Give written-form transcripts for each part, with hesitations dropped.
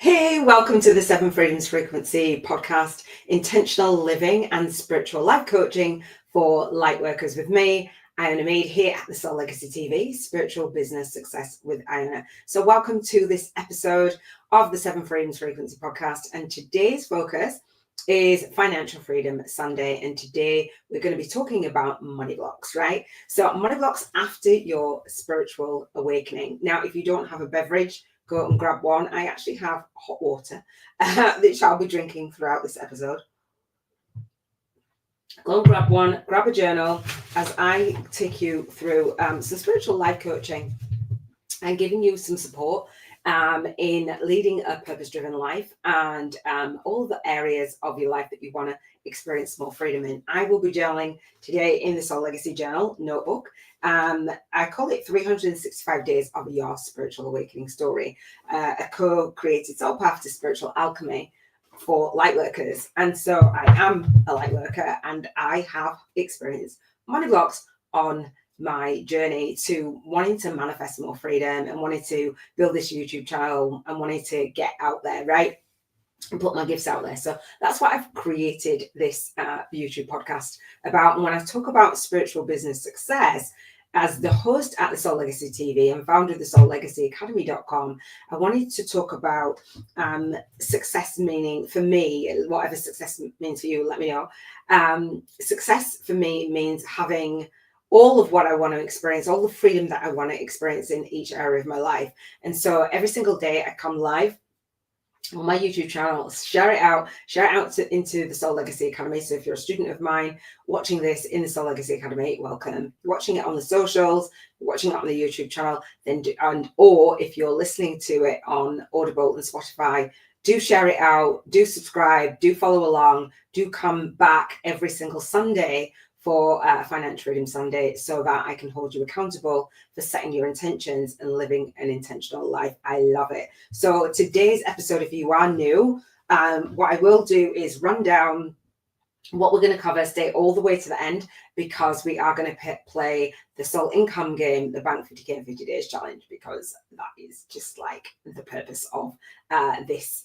Hey, welcome to the Seven Freedoms Frequency podcast, intentional living and spiritual life coaching for Lightworkers with me, Iona Mead, here at the Soul Legacy TV, Spiritual Business Success with Iona. So welcome to this episode of the Seven Freedoms Frequency podcast. And today's focus is Financial Freedom Sunday. And today we're going to be talking about money blocks, right? So money blocks after your spiritual awakening. Now, if you don't have a beverage, go and grab one. I actually have hot water, which I'll be drinking throughout this episode. Go and grab one, grab a journal as I take you through some spiritual life coaching and giving you some support in leading a purpose-driven life and all the areas of your life that you want to experience more freedom in. I will be journaling today in the Soul Legacy Journal notebook. I call it 365 Days of Your Spiritual Awakening Story, a co-created soul path to spiritual alchemy for Lightworkers. And so I am a Lightworker and I have experienced money blocks on my journey to wanting to manifest more freedom and wanting to build this YouTube channel and wanting to get out there, right? And put my gifts out there. So that's what I've created this YouTube podcast about. And when I talk about spiritual business success, as the host at the Soul Legacy TV and founder of the Soul Legacy Academy.com, I wanted to talk about success meaning for me, whatever success means for you, let me know. Success for me means having all of what I want to experience, all the freedom that I want to experience in each area of my life. And so every single day I come live on my YouTube channel, share it out into the Soul Legacy Academy. So if you're a student of mine watching this in the Soul Legacy Academy, welcome. Watching it on the socials, watching it on the YouTube channel, or if you're listening to it on Audible and Spotify, do share it out, do subscribe, do follow along, do come back every single Sunday for Financial Freedom Sunday so that I can hold you accountable for setting your intentions and living an intentional life. I love it. So today's episode, if you are new, what I will do is run down what we're going to cover, stay all the way to the end, because we are going to play the soul income game, the Bank 50K in 50 Days challenge, because that is just like the purpose of this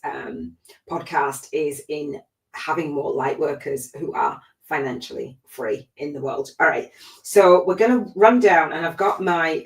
podcast is in having more light workers who are financially free in the world. All right, so we're going to run down, and I've got my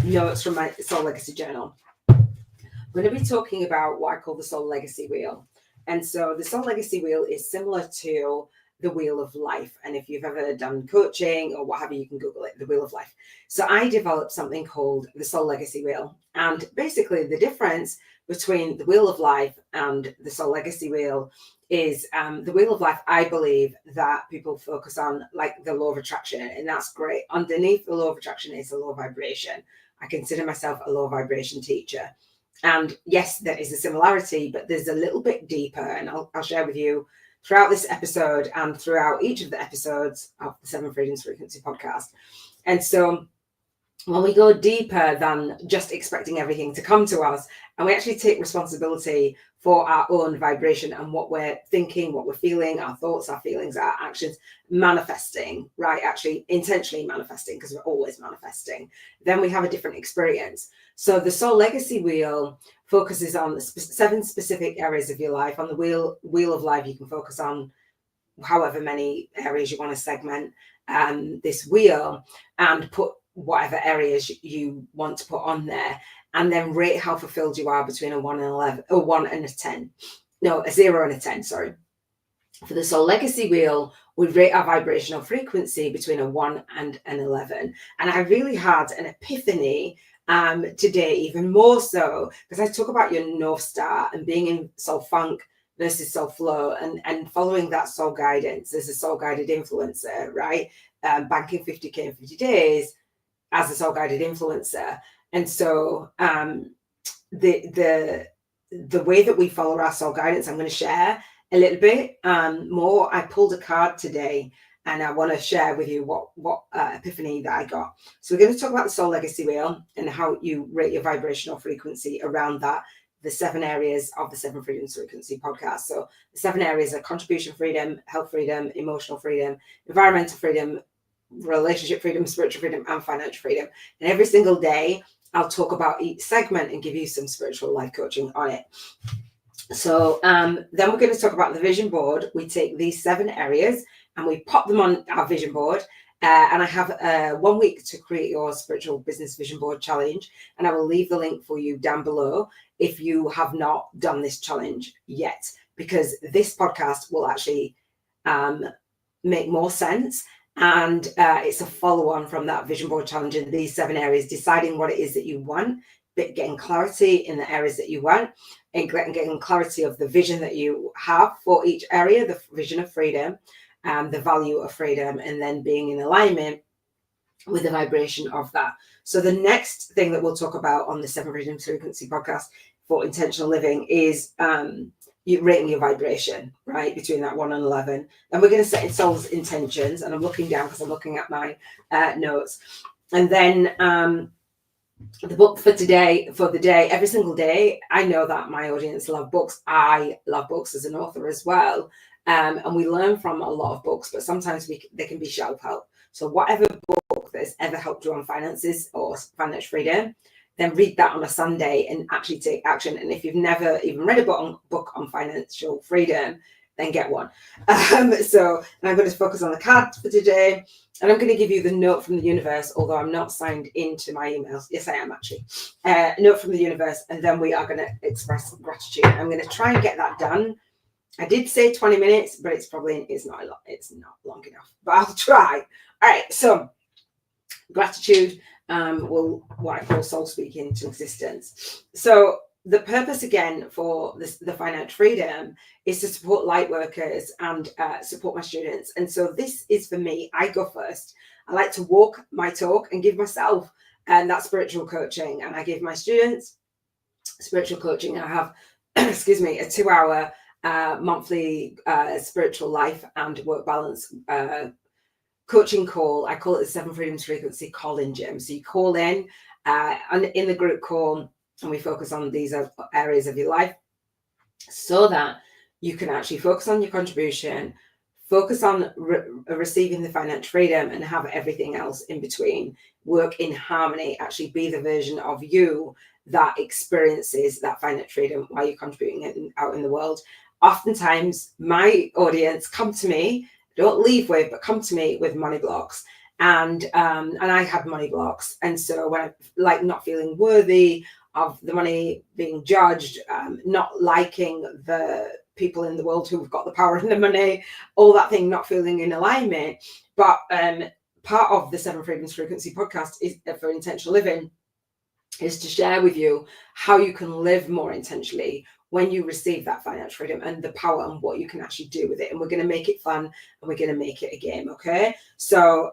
notes from my Soul Legacy Journal. We're going to be talking about what I call the Soul Legacy Wheel. And so the Soul Legacy Wheel is similar to the Wheel of Life. And if you've ever done coaching or what have you, you can Google it, the Wheel of Life. So I developed something called the Soul Legacy Wheel. And basically the difference between the Wheel of Life and the Soul Legacy Wheel is the Wheel of Life, I believe that people focus on like the law of attraction, and that's great. Underneath the law of attraction is the law of vibration. I consider myself a law of vibration teacher. And yes, there is a similarity, but there's a little bit deeper, and I'll share with you throughout this episode and throughout each of the episodes of the Seven Freedoms Frequency podcast. And so when we go deeper than just expecting everything to come to us, and we actually take responsibility for our own vibration and what we're thinking, what we're feeling, our thoughts, our feelings, our actions, manifesting, right? Actually intentionally manifesting, because we're always manifesting, then we have a different experience. So the Soul Legacy Wheel focuses on seven specific areas of your life. On the wheel of life, you can focus on however many areas you want to segment this wheel and put whatever areas you want to put on there, and then rate how fulfilled you are between a 1 and 11, or 1 and a 10. No, a 0 and a 10, sorry. For the Soul Legacy Wheel, we rate our vibrational frequency between a 1 and an 11. And I really had an epiphany today, even more so, because I talk about your North Star and being in soul funk versus soul flow, and following that soul guidance as a soul guided influencer, right? Banking 50K in 50 days as a soul guided influencer. And so the way that we follow our soul guidance, I'm going to share a little bit more. I pulled a card today and I want to share with you what epiphany that I got. So we're going to talk about the Soul Legacy Wheel and how you rate your vibrational frequency around that, the 7 areas of the Seven Freedoms Frequency podcast. So the 7 areas are contribution freedom, health freedom, emotional freedom, environmental freedom, relationship freedom, spiritual freedom, and financial freedom. And every single day I'll talk about each segment and give you some spiritual life coaching on it. So then we're going to talk about the vision board. We take these 7 areas and we pop them on our vision board. And I have 1 week to create your spiritual business vision board challenge. And I will leave the link for you down below if you have not done this challenge yet, because this podcast will actually make more sense. And it's a follow-on from that vision board challenge in these 7 areas, deciding what it is that you want, but getting clarity in the areas that you want, and getting clarity of the vision that you have for each area, the vision of freedom, the value of freedom, and then being in alignment with the vibration of that. So the next thing that we'll talk about on the 7 Freedoms Frequency podcast for intentional living is you rating your vibration, right, between that 1 and 11. And we're going to set in soul's intentions, and I'm looking down because I'm looking at my notes. And then the book for today, for the day, every single day. I know that my audience love books. I love books as an author as well. And we learn from a lot of books, but sometimes they can be shelf help. So whatever book that's ever helped you on finances or financial freedom, then read that on a Sunday and actually take action. And if you've never even read a book on financial freedom, then get one. So I'm going to focus on the cards for today. And I'm going to give you the note from the universe, although I'm not signed into my emails. Yes, I am actually. Note from the universe. And then we are going to express gratitude. I'm going to try and get that done. I did say 20 minutes, but it's not long enough, but I'll try. All right. So gratitude will, what I call soul speaking into existence. So the purpose again for the financial freedom is to support Lightworkers and support my students. And so this is for me. I go first. I like to walk my talk and give myself that spiritual coaching. And I give my students spiritual coaching. I have, excuse me, a 2-hour monthly spiritual life and work balance coaching call. I call it the 7 Freedoms Frequency call-in gym. So you call in and in the group call, and we focus on these areas of your life so that you can actually focus on your contribution, focus on receiving the financial freedom, and have everything else in between work in harmony, actually be the version of you that experiences that financial freedom while you're contributing out in the world. Oftentimes my audience come to me, don't leave with, but come to me with money blocks. And I had money blocks. And so when I like not feeling worthy of the money, being judged, not liking the people in the world who've got the power and the money, all that thing, not feeling in alignment. But part of the 7 Freedoms Frequency podcast is for intentional living, is to share with you how you can live more intentionally when you receive that financial freedom and the power and what you can actually do with it. And we're going to make it fun and we're going to make it a game. Okay. So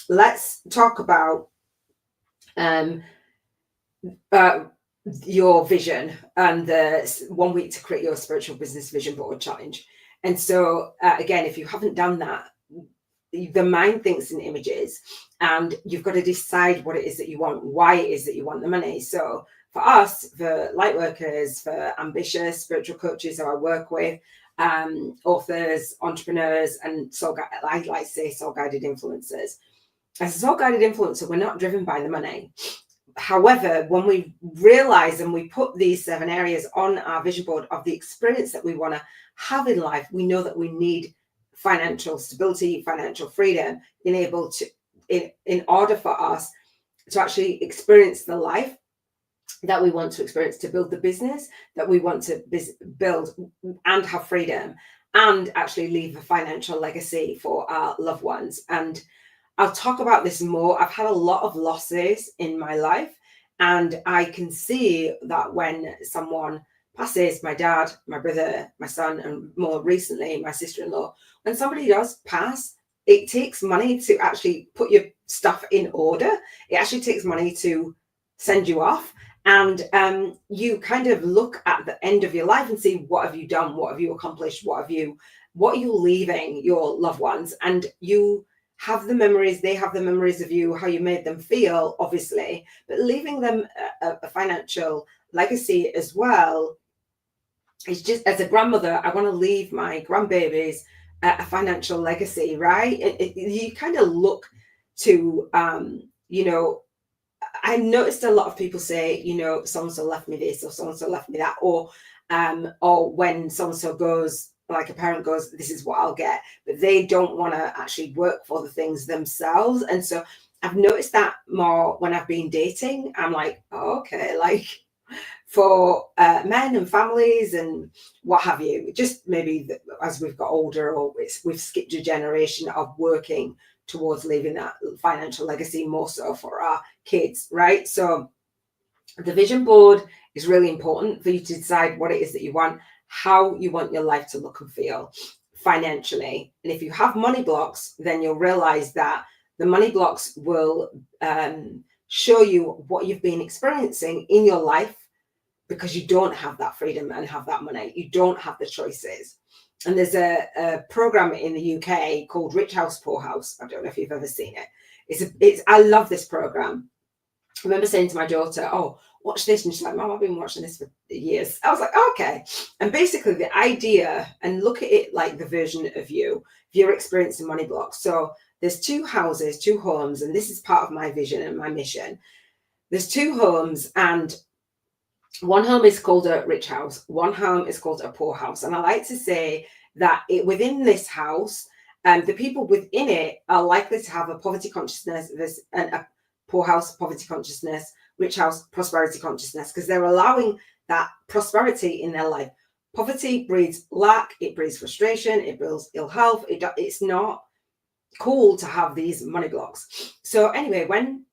let's talk about your vision and the 1 week to create your spiritual business vision board challenge. And so again, if you haven't done that, the mind thinks in images, and you've got to decide what it is that you want, why it is that you want the money. So for us, for Lightworkers, for ambitious spiritual coaches who I work with, authors, entrepreneurs, and I like to say soul-guided influencers. As a soul-guided influencer, we're not driven by the money. However, when we realize and we put these 7 areas on our vision board of the experience that we want to have in life, we know that we need financial stability, financial freedom, being able to, in order for us to actually experience the life that we want to experience, to build the business that we want to build and have freedom, and actually leave a financial legacy for our loved ones. And I'll talk about this more. I've had a lot of losses in my life, and I can see that when someone passes, my dad, my brother, my son, and more recently, my sister-in-law, when somebody does pass, it takes money to actually put your stuff in order. It actually takes money to send you off. And you kind of look at the end of your life and see, what have you done? What have you accomplished? What are you leaving your loved ones? And you have the memories, they have the memories of you, how you made them feel, obviously, but leaving them a financial legacy as well. It's just, as a grandmother, I want to leave my grandbabies a financial legacy, right? You kind of look to, I noticed a lot of people say, you know, so-and-so left me this or so-and-so left me that, or when so-and-so goes, like a parent goes, this is what I'll get, but they don't want to actually work for the things themselves. And so I've noticed that more when I've been dating. I'm like, oh, okay, like for men and families and what have you, just maybe as we've got older, or we've skipped a generation of working towards leaving that financial legacy, more so for our kids, right? So the vision board is really important for you to decide what it is that you want, how you want your life to look and feel financially. And if you have money blocks, then you'll realize that the money blocks will show you what you've been experiencing in your life, because you don't have that freedom and have that money. You don't have the choices. And there's a program in the UK called Rich House, Poor House. I don't know if you've ever seen it. I love this program. I remember saying to my daughter, oh, watch this. And she's like, Mom, I've been watching this for years. I was like, okay. And basically the idea, and look at it like the version of you, if you're experiencing money blocks. So there's 2 houses, 2 homes, and this is part of my vision and my mission. There's 2 homes, and one home is called a rich house, one home is called a poor house. And I like to say that within this house, the people within it are likely to have a poverty consciousness, and a poor house poverty consciousness, rich house prosperity consciousness, because they're allowing that prosperity in their life. Poverty breeds lack, it breeds frustration, it builds ill health. It's not cool to have these money blocks. So anyway, when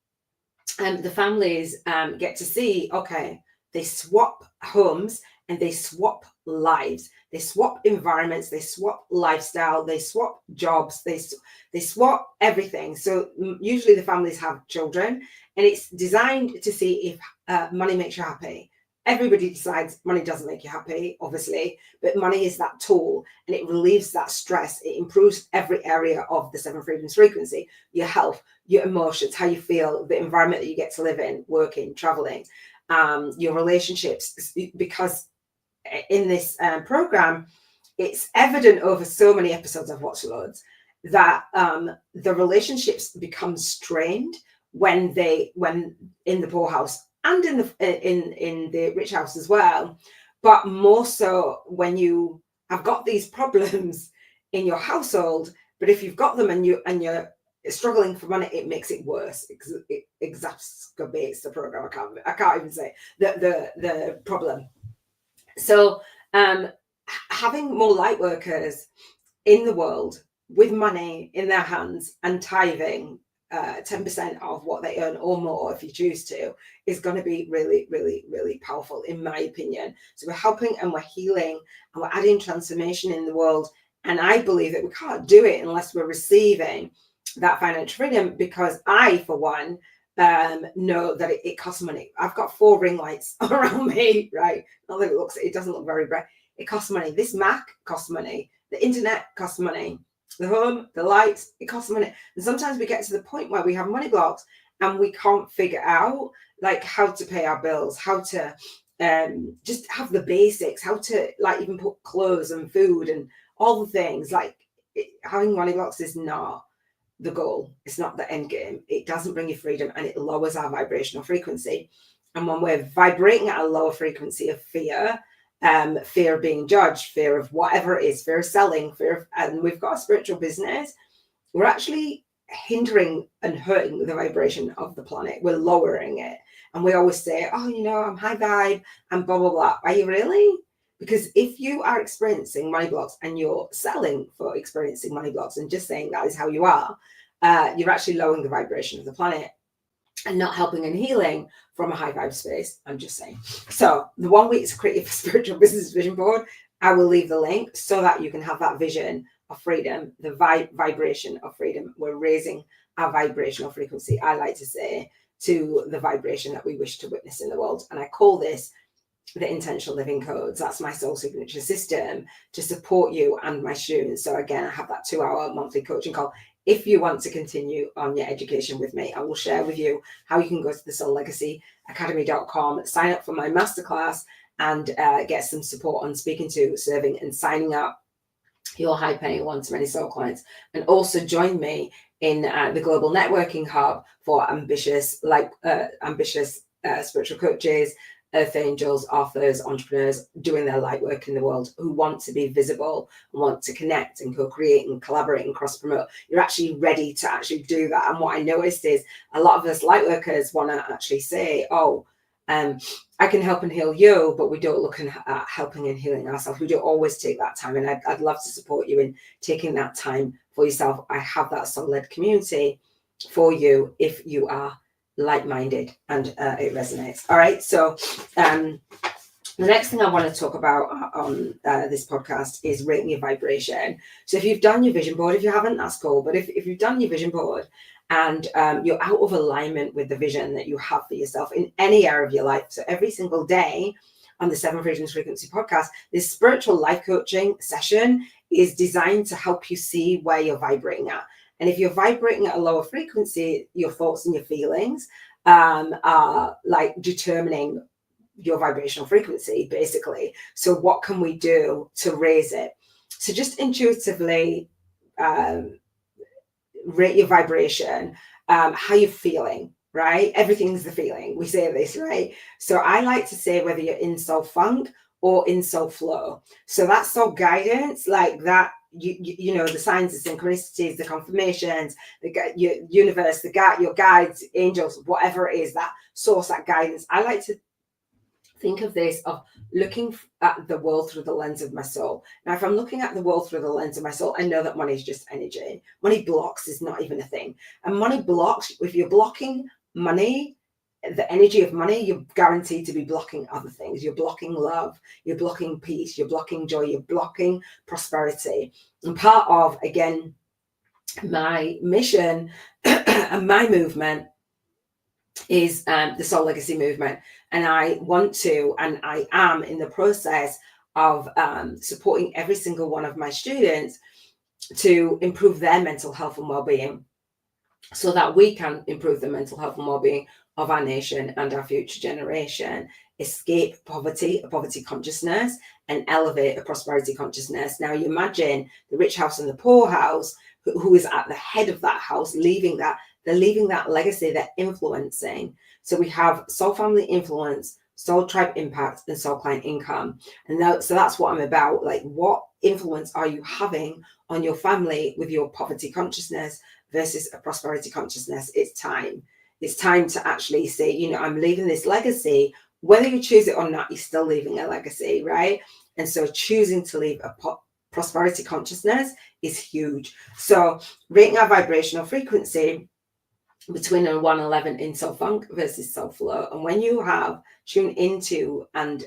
the families get to see, okay, they swap homes and they swap lives, they swap environments, they swap lifestyle, they swap jobs, they swap everything. So usually the families have children, and it's designed to see if money makes you happy. Everybody decides money doesn't make you happy, obviously, but money is that tool, and it relieves that stress. It improves every area of the 7 freedoms frequency: your health, your emotions, how you feel, the environment that you get to live in, working, traveling, your relationships. Because in this program, it's evident over so many episodes, I've watched loads, that the relationships become strained when in the poor house, and in the rich house as well, but more so when you have got these problems in your household. But if you've got them and you're struggling for money, it makes it worse. It exacerbates the program. I can't even say the problem. So having more light workers in the world with money in their hands and tithing 10% of what they earn or more, if you choose to, is going to be really, really, really powerful, in my opinion. So we're helping and we're healing and we're adding transformation in the world. And I believe that we can't do it unless we're receiving that financial freedom, because I, for one, know that it costs money. I've got 4 ring lights around me, right? Not that it doesn't look very bright. It costs money. This Mac costs money. The internet costs money. The home, the lights, it costs money. And sometimes we get to the point where we have money blocks and we can't figure out like how to pay our bills, how to just have the basics, how to like even put clothes and food and all the things. Like having money blocks is not the goal. It's not the end game. It doesn't bring you freedom, and it lowers our vibrational frequency. And when we're vibrating at a lower frequency of fear, fear of being judged, fear of whatever it is, fear of selling, and we've got a spiritual business, we're actually hindering and hurting the vibration of the planet. We're lowering it. And we always say, oh, you know, I'm high vibe and blah, blah, blah. Are you really? Because if you are experiencing money blocks and you're selling for experiencing money blocks and just saying that is how you are, you're actually lowering the vibration of the planet and not helping and healing from a high vibe space. I'm just saying. So the 1 week to create your spiritual business vision board, I will leave the link so that you can have that vision of freedom, the vibration of freedom. We're raising our vibrational frequency, I like to say, to the vibration that we wish to witness in the world. And I call this the intentional living codes. That's my soul signature system to support you and my students. So again, I have that 2-hour monthly coaching call. If you want to continue on your education with me, I will share with you how you can go to the Soul Legacy Academy.com, sign up for my masterclass, and get some support on speaking to, serving, and signing up your high paying one-to-many soul clients. And also join me in the Global Networking Hub for ambitious spiritual coaches, earth angels, authors, entrepreneurs doing their light work in the world who want to be visible and want to connect and co-create and collaborate and cross-promote. You're actually ready to actually do that. And what I noticed is a lot of us light workers want to actually say, I can help and heal you, but we don't look at helping and healing ourselves. We don't always take that time. And I'd love to support you in taking that time for yourself. I have that soul-led community for you if you are like-minded and it resonates. All right. So the next thing I want to talk about on this podcast is rating your vibration. So if you've done your vision board, if you haven't, that's cool. But if you've done your vision board and you're out of alignment with the vision that you have for yourself in any area of your life, so every single day on the 7 Freedoms Frequency podcast, this spiritual life coaching session is designed to help you see where you're vibrating at. And if you're vibrating at a lower frequency, your thoughts and your feelings are like determining your vibrational frequency, basically. So what can we do to raise it? So just intuitively rate your vibration, how you're feeling, right? Everything's the feeling. We say this, right? So I like to say whether you're in soul funk or in soul flow. So that's soul guidance, like that. You know, the signs, the synchronicities, the confirmations, your universe, your guides, angels, whatever it is, that source, that guidance. I like to think of this of looking at the world through the lens of my soul. Now, if I'm looking at the world through the lens of my soul, I know that money is just energy. Money blocks is not even a thing. And money blocks, if you're blocking money, the energy of money, you're guaranteed to be blocking other things. You're blocking love, you're blocking peace, you're blocking joy, you're blocking prosperity. And part of, again, my mission and my movement is the Soul Legacy movement. And I want to, and I am in the process of supporting every single one of my students to improve their mental health and well-being, so that we can improve the mental health and well-being of our nation and our future generation, escape poverty, a poverty consciousness, and elevate a prosperity consciousness. Now, you imagine the rich house and the poor house, who is at the head of that house, leaving that. They're leaving that legacy, they're influencing. So we have soul family influence, soul tribe impact, and soul client income. And so that's what I'm about. Like, what influence are you having on your family with your poverty consciousness versus a prosperity consciousness? It's time. It's time to actually say, you know, I'm leaving this legacy. Whether you choose it or not, you're still leaving a legacy, right? And so choosing to leave a prosperity consciousness is huge. So rating our vibrational frequency between a 111 in soul funk versus soul flow. And when you have tuned into and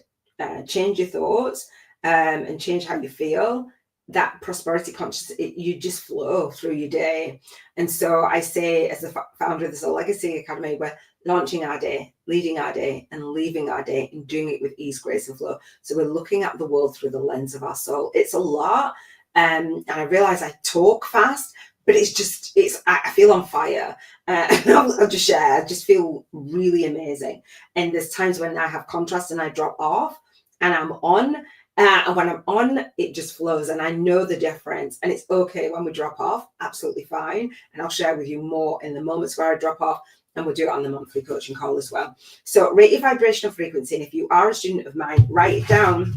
change your thoughts and change how you feel, that prosperity consciousness, you just flow through your day. And so I say, as the founder of the Soul Legacy Academy, we're launching our day, leading our day, and leaving our day, and doing it with ease, grace, and flow. So we're looking at the world through the lens of our soul. It's a lot. And I realize I talk fast, but I feel on fire. I'll just share, I just feel really amazing. And there's times when I have contrast and I drop off and I'm on. And when I'm on, it just flows, and I know the difference. And it's okay when we drop off, absolutely fine. And I'll share with you more in the moments where I drop off, and we'll do it on the monthly coaching call as well. So rate your vibrational frequency. And if you are a student of mine, write it down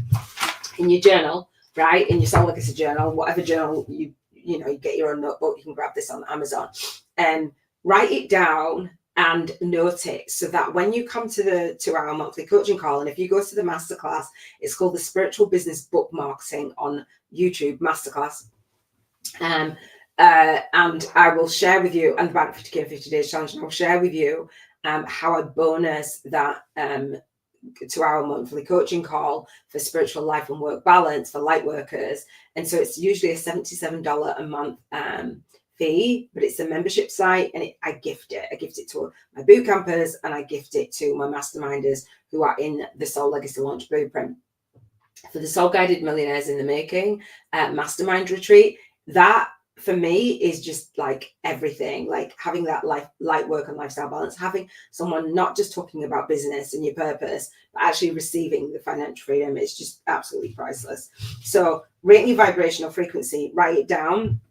in your journal, right? In your Soul Legacy journal, whatever journal you get your own notebook, you can grab this on Amazon, and write it down and note it, so that when you come to our monthly coaching call, and if you go to the masterclass, it's called the Spiritual Business Book Marketing on YouTube Masterclass. And I will share with you, and about 50K in 50 days challenge, and I'll share with you how I bonus that to our monthly coaching call for spiritual life and work balance for Lightworkers. And so it's usually a $77 a month fee, but it's a membership site, and I gift it to my boot campers, and I gift it to my masterminders who are in the Soul Legacy Launch Blueprint. For the Soul Guided Millionaires in the Making mastermind retreat, that for me is just like everything, like having that light work and lifestyle balance, having someone not just talking about business and your purpose, but actually receiving the financial freedom. It's just absolutely priceless. So rating your vibrational frequency, write it down.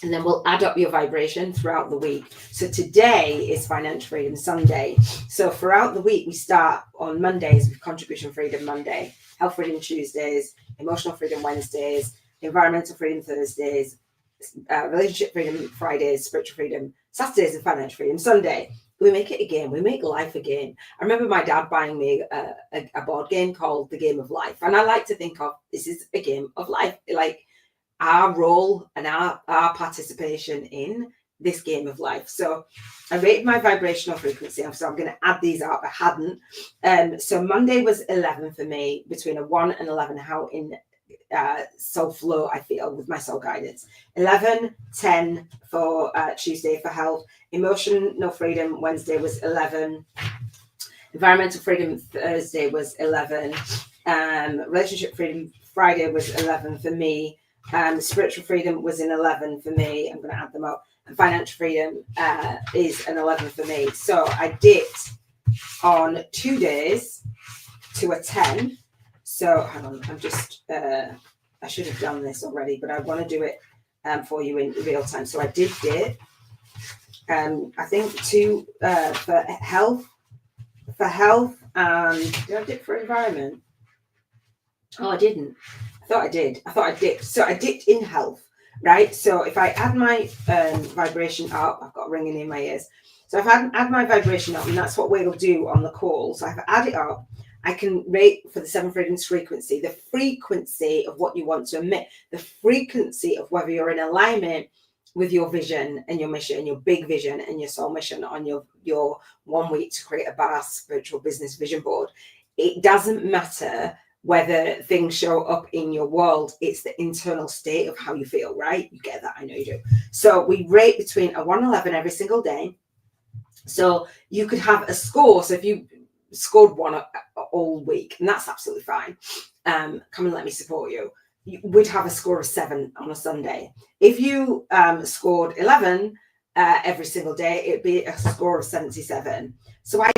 And then we'll add up your vibration throughout the week. So today is Financial Freedom Sunday. So throughout the week, we start on Mondays with Contribution Freedom Monday, Health Freedom Tuesdays, Emotional Freedom Wednesdays, Environmental Freedom Thursdays, Relationship Freedom Fridays, Spiritual Freedom Saturdays, and Financial Freedom Sunday. We make it a game. We make life a game. I remember my dad buying me a board game called The Game of Life. And I like to think of this is a game of life. Like, our role and our participation in this game of life. So I rated my vibrational frequency. So I'm going to add these up. I hadn't. So Monday was 11 for me, between a 1 and 11, how in soul flow I feel with my soul guidance. 11, 10 for Tuesday for health. Emotional freedom Wednesday was 11. Environmental freedom Thursday was 11. Relationship freedom Friday was 11 for me. Spiritual freedom was an 11 for me. I'm going to add them up. And financial freedom is an 11 for me. So I dipped on 2 days to a 10. So hang on, I'm just, I should have done this already, but I want to do it for you in real time. So I did dip, I think for health, and did I dip for environment? Oh, I didn't. I thought I dipped. So I dipped in health, right? So if I add my vibration up, I've got ringing in my ears. So if I add my vibration up, and that's what we'll do on the call. So if I add it up, I can rate for the 7 freedoms frequency, the frequency of what you want to emit, the frequency of whether you're in alignment with your vision and your mission, your big vision and your soul mission on your 1 week to create a badass spiritual business vision board. It doesn't matter whether things show up in your world, it's the internal state of how you feel, right? You get that, I know you do. So we rate between a 1 and 11 every single day. So you could have a score. So if you scored 1 all week, and that's absolutely fine, come and let me support you. You would have a score of 7 on a Sunday. If you scored 11 every single day, it'd be a score of 77. So I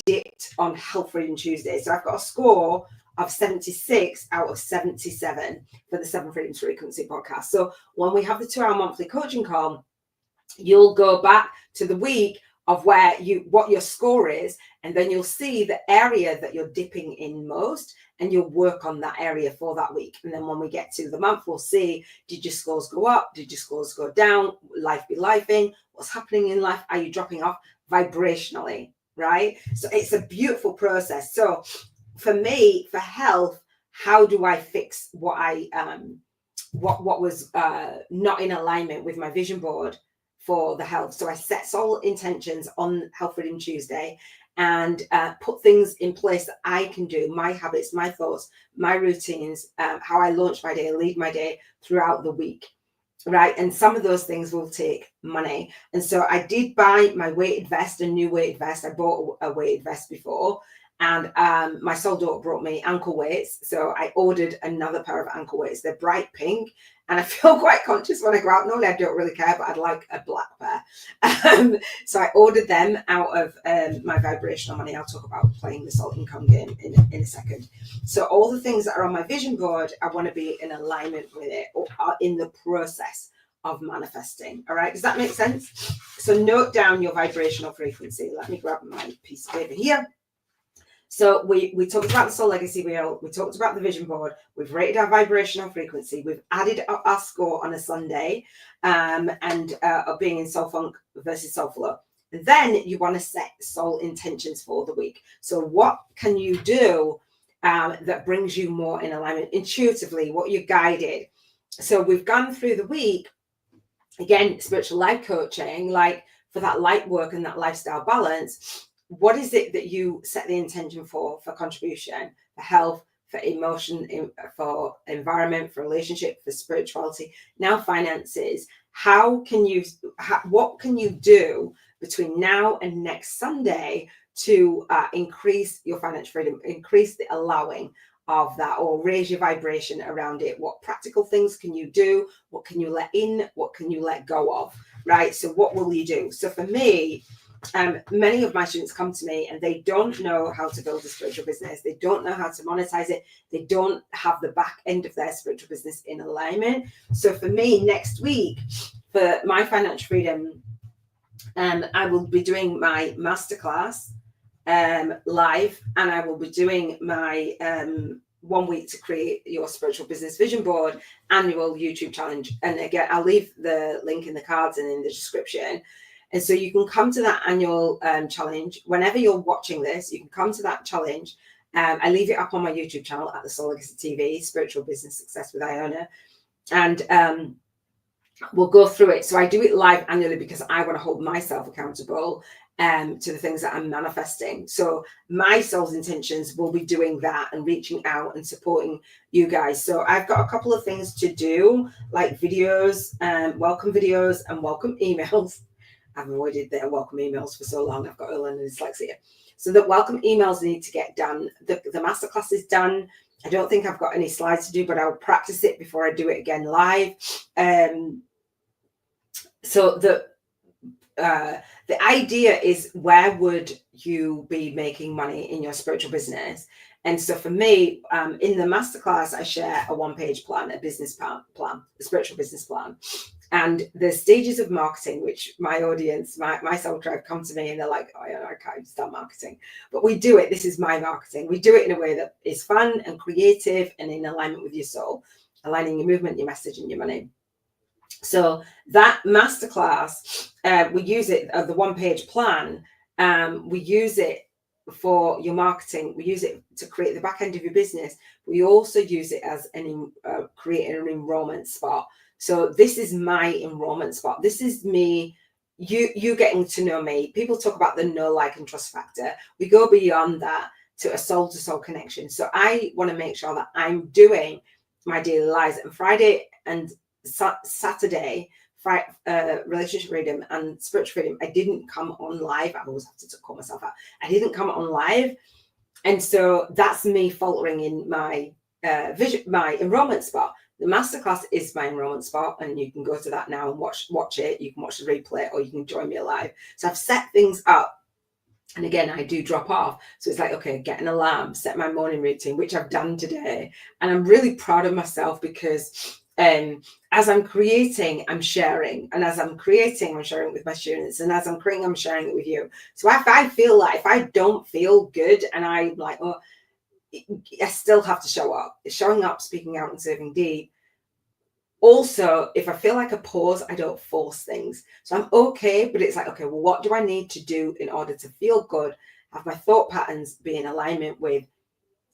dipped on Health Freedom Tuesday. So I've got a score of 76 out of 77 for the 7 Freedoms Frequency podcast. So when we have the 2-hour monthly coaching call, you'll go back to the week of what your score is, and then you'll see the area that you're dipping in most, and you'll work on that area for that week. And then when we get to the month, we'll see, did your scores go up? Did your scores go down? Life be lifing? What's happening in life? Are you dropping off vibrationally, right? So it's a beautiful process. So for me, for health, how do I fix what was not in alignment with my vision board for the health? So I set soul intentions on Health Freedom Tuesday and put things in place that I can do, my habits, my thoughts, my routines, how I launch my day, lead my day throughout the week, right? And some of those things will take money. And so I did buy my weighted vest, a new weighted vest. I bought a weighted vest before. And my soul daughter brought me ankle weights. So I ordered another pair of ankle weights. They're bright pink. And I feel quite conscious when I go out. Normally I don't really care, but I'd like a black pair. So I ordered them out of my vibrational money. I'll talk about playing the soul income game in a second. So all the things that are on my vision board, I want to be in alignment with it, or are in the process of manifesting. All right. Does that make sense? So note down your vibrational frequency. Let me grab my piece of paper here. So we talked about the soul legacy wheel. We talked about the vision board. We've rated our vibrational frequency. We've added our score on a Sunday, and being in soul funk versus soul flow. And then you want to set soul intentions for the week. So what can you do that brings you more in alignment intuitively? What you're guided. So we've gone through the week. Again, spiritual life coaching, like for that light work and that lifestyle balance. What is it that you set the intention for contribution, for health, for emotion, for environment, for relationship, for spirituality, now finances? What can you do between now and next Sunday to increase your financial freedom, increase the allowing of that, or raise your vibration around it? What practical things can you do? What can you let in? What can you let go of? Right? So what will you do? So for me, many of my students come to me and they don't know how to build a spiritual business. They don't know how to monetize it. They don't have the back end of their spiritual business in alignment. So for me, next week, for my financial freedom, I will be doing my masterclass live, and I will be doing my 1 week to create your spiritual business vision board annual YouTube challenge. And again, I'll leave the link in the cards and in the description. And so you can come to that annual challenge whenever you're watching this. You can come to that challenge. I leave it up on my YouTube channel at the Soul Legacy TV, Spiritual Business Success with Iona, and we'll go through it. So I do it live annually because I want to hold myself accountable to the things that I'm manifesting. So my soul's intentions will be doing that and reaching out and supporting you guys. So I've got a couple of things to do, like videos, welcome videos and welcome emails. I've avoided their welcome emails for so long. I've got learning dyslexia. So the welcome emails need to get done. The masterclass is done. I don't think I've got any slides to do, but I'll practice it before I do it again live. So the idea is, where would you be making money in your spiritual business? And so for me, in the masterclass, I share a 1-page plan, a business plan, a spiritual business plan. And the stages of marketing, which my audience, my soul tribe, come to me and they're like, oh, yeah, I can't start marketing. But we do it. This is my marketing. We do it in a way that is fun and creative and in alignment with your soul, aligning your movement, your message, and your money. So that masterclass, we use it, the 1-page plan, we use it for your marketing. We use it to create the back end of your business. We also use it as creating an enrollment spot. So this is my enrollment spot. This is me, you getting to know me. People talk about the know, like, and trust factor. We go beyond that to a soul to soul connection. So I want to make sure that I'm doing my daily lives. And Friday and Saturday, relationship freedom and spiritual freedom, I didn't come on live. I always have to call myself out. I didn't come on live. And so that's me faltering in my vision, my enrollment spot. The masterclass is my enrollment spot, and you can go to that now and watch it. You can watch the replay, or you can join me live. So I've set things up. And again, I do drop off. So it's like, okay, get an alarm, set my morning routine, which I've done today. And I'm really proud of myself because as I'm creating, I'm sharing. And as I'm creating, I'm sharing it with my students. And as I'm creating, I'm sharing it with you. So if I feel like, if I don't feel good and I'm like, oh, I still have to show up. Showing up, speaking out, and serving deep. Also, if I feel like a pause, I don't force things. So I'm okay, but it's like, okay, well, what do I need to do in order to feel good? Have my thought patterns be in alignment with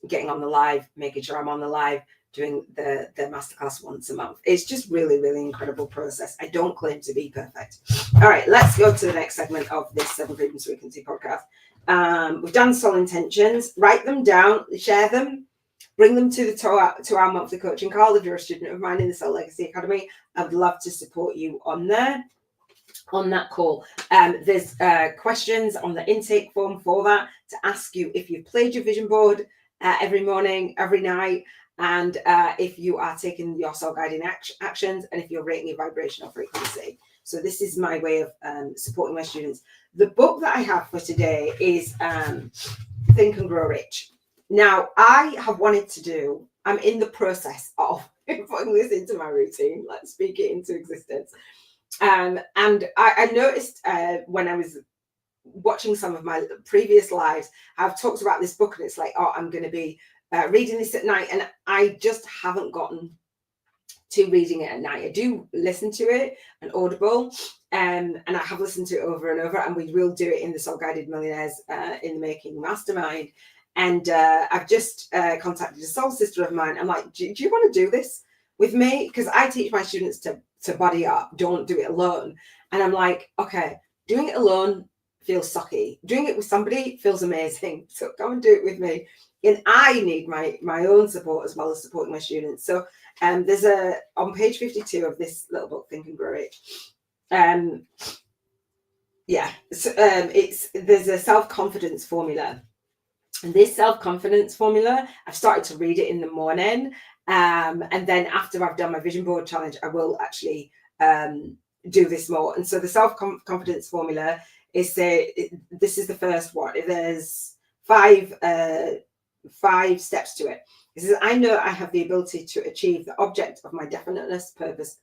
getting on the live, making sure I'm on the live, doing the masterclass once a month. It's just really, really incredible process. I don't claim to be perfect. All right, let's go to the next segment of this 7 Freedoms Frequency podcast. We've done soul intentions. Write them down, share them, bring them to our monthly coaching call. If you're a student of mine in the Soul Legacy Academy, I'd love to support you on there, on that call. There's questions on the intake form for that, to ask you if you've played your vision board every morning, every night, and if you are taking your soul guiding actions, and if you're rating your vibrational frequency. So this is my way of supporting my students. The book that I have for today is Think and Grow Rich. Now, I have wanted to do, I'm in the process of putting this into my routine. Let's speak it into existence. And I noticed when I was watching some of my previous lives, I've talked about this book, and it's like, oh, I'm going to be reading this at night. And I just haven't gotten to reading it at night. I do listen to it on Audible, and I have listened to it over and over, and we will do it in the Soul Guided Millionaires in the Making Mastermind. And I've just contacted a soul sister of mine. I'm like, do you want to do this with me? Because I teach my students to body up, don't do it alone. And I'm like, okay, doing it alone feels sucky. Doing it with somebody feels amazing. So come and do it with me. And I need my own support as well as supporting my students. So there's on page 52 of this little book, Think and Grow Rich. There's a self-confidence formula. And this self-confidence formula, I've started to read it in the morning. And then after I've done my vision board challenge, I will actually do this more. And so the self-confidence formula is, this is the first one. There's 5 steps to it. It says, I know I have the ability to achieve the object of my definiteness, purpose,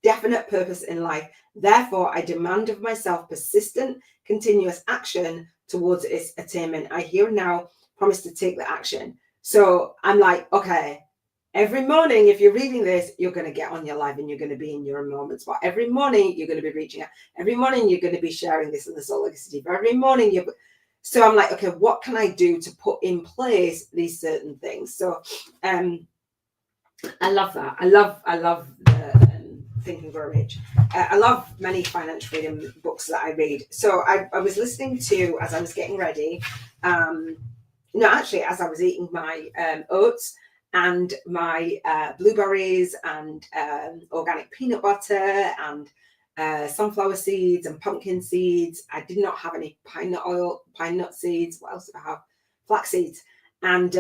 definite purpose in life. Therefore, I demand of myself persistent, continuous action towards its attainment. I here now promise to take the action. So I'm like, okay, every morning, if you're reading this, you're going to get on your live and you're going to be in your moments. But every morning, you're going to be reaching out. Every morning, you're going to be sharing this in the Soul Legacy. Every morning, you're. So I'm like, okay, what can I do to put in place these certain things? So, I love that. I love the Think and Grow Rich. I love many financial freedom books that I read. So I was listening to, as I was getting ready, as I was eating my oats and my blueberries and organic peanut butter and sunflower seeds and pumpkin seeds. I did not have any pine nut seeds. What else did I have? Flax seeds. And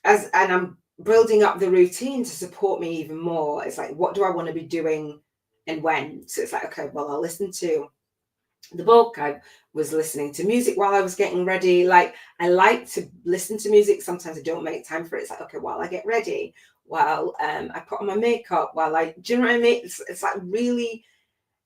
I'm building up the routine to support me even more. It's like, what do I want to be doing and when? So it's like, okay, well, I'll listen to the book. I was listening to music while I was getting ready. Like, I like to listen to music. Sometimes I don't make time for it. It's like, okay, while I get ready, while I put on my makeup, do you know what I mean? It's like really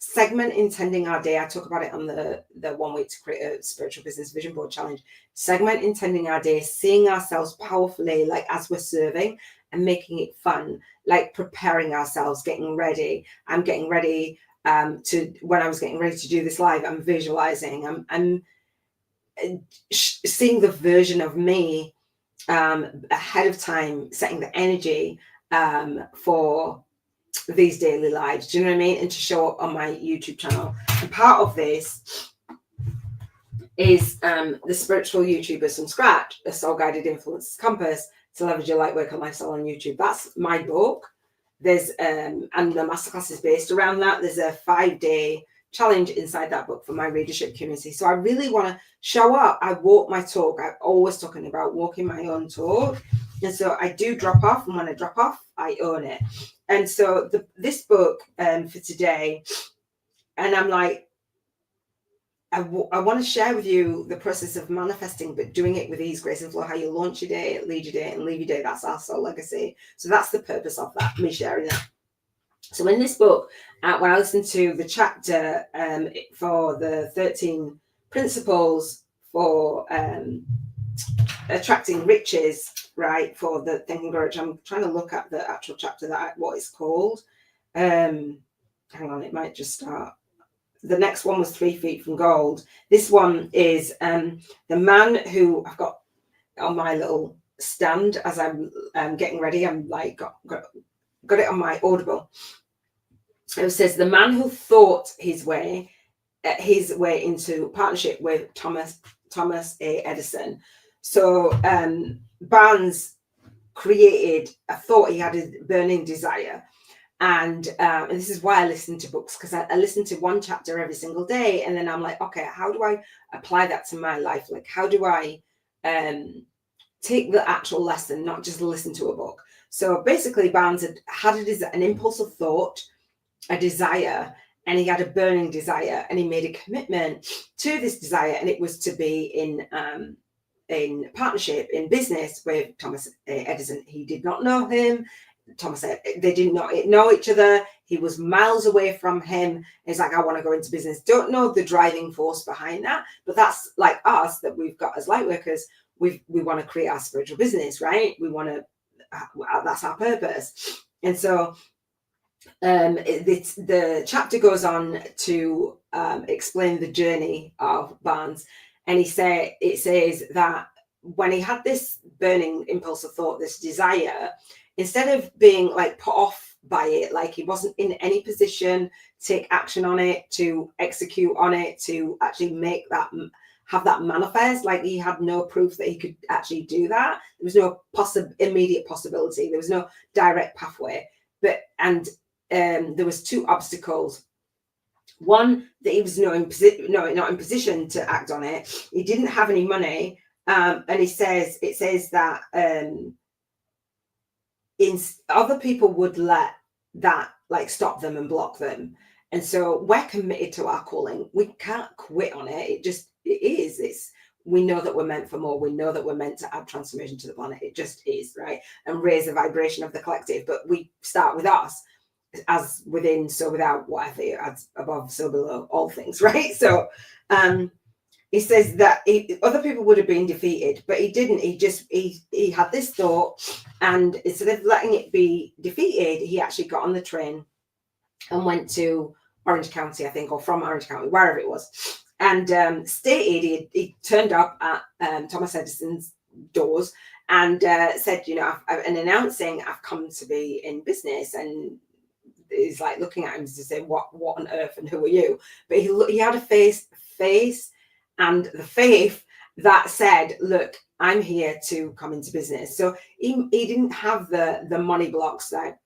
segment intending our day. I talk about it on the 1 week to create a spiritual business vision board challenge. Segment intending our day, seeing ourselves powerfully, like as we're serving, and making it fun, like preparing ourselves, getting ready. I'm getting ready when I was getting ready to do this live, I'm visualizing, I'm seeing the version of me ahead of time, setting the energy for these daily lives. Do you know what I mean? And to show up on my YouTube channel. And part of this is the Spiritual YouTubers from Scratch, a soul guided influence compass to leverage your light work and lifestyle on YouTube. That's my book. There's and the masterclass is based around that. There's a 5-day challenge inside that book for my readership community. So I really want to show up. I walk my talk. I'm always talking about walking my own talk. And so I do drop off, and when I drop off, I own it. And so this book for today, and I'm like, I want to share with you the process of manifesting, but doing it with ease, grace, and flow, how you launch your day, lead your day, and leave your day. That's our soul legacy. So that's the purpose of that, me sharing that. So in this book, when I listened to the chapter for the 13 principles for attracting riches, right, for the Think and Grow Rich, I'm trying to look at the actual chapter, what it's called. Hang on, it might just start. The next one was 3 feet from gold. This one is the man who I've got on my little stand as I'm getting ready. I'm like, got it on my Audible. It says, the man who thought his way into partnership with Thomas A. Edison. So Barnes created a thought. He had a burning desire. And this is why I listen to books, because I listen to one chapter every single day. And then I'm like, okay, how do I apply that to my life? Like, how do I take the actual lesson, not just listen to a book? So basically, Barnes had an impulse of thought, a desire, and he had a burning desire, and he made a commitment to this desire, and it was to be in partnership, in business with Thomas Edison. He did not know him. They did not know each other. He was miles away from him. He's like, I want to go into business. Don't know the driving force behind that, but that's like us, that we've got as light workers. We want to create our spiritual business, right? We want to. That's our purpose. And so the chapter goes on to explain the journey of Barnes, and it says that when he had this burning impulse of thought, this desire, instead of being like put off by it, like he wasn't in any position to take action on it, to execute on it, to actually have that manifest, like he had no proof that he could actually do that. There was no immediate possibility. There was no direct pathway. And there was 2 obstacles. One, that he was not in position to act on it. He didn't have any money. And it says that other people would let that like stop them and block them. And so we're committed to our calling. We can't quit on it. We know that we're meant for more. We know that we're meant to add transformation to the planet. It just is, right? And raise the vibration of the collective. But we start with us. as within, so without, whatever, as above, so below, all things, right? So he says that other people would have been defeated, but he didn't. He had this thought, and instead of letting it be defeated, he actually got on the train and went to Orange County, I think, or from Orange County, wherever it was, and stated he turned up at Thomas Edison's doors and said, and announcing, I've come to be in business. And he's like looking at him to say, what on earth, and who are you? But he had a face and the faith that said, look, I'm here to come into business. So he didn't have the money blocks there.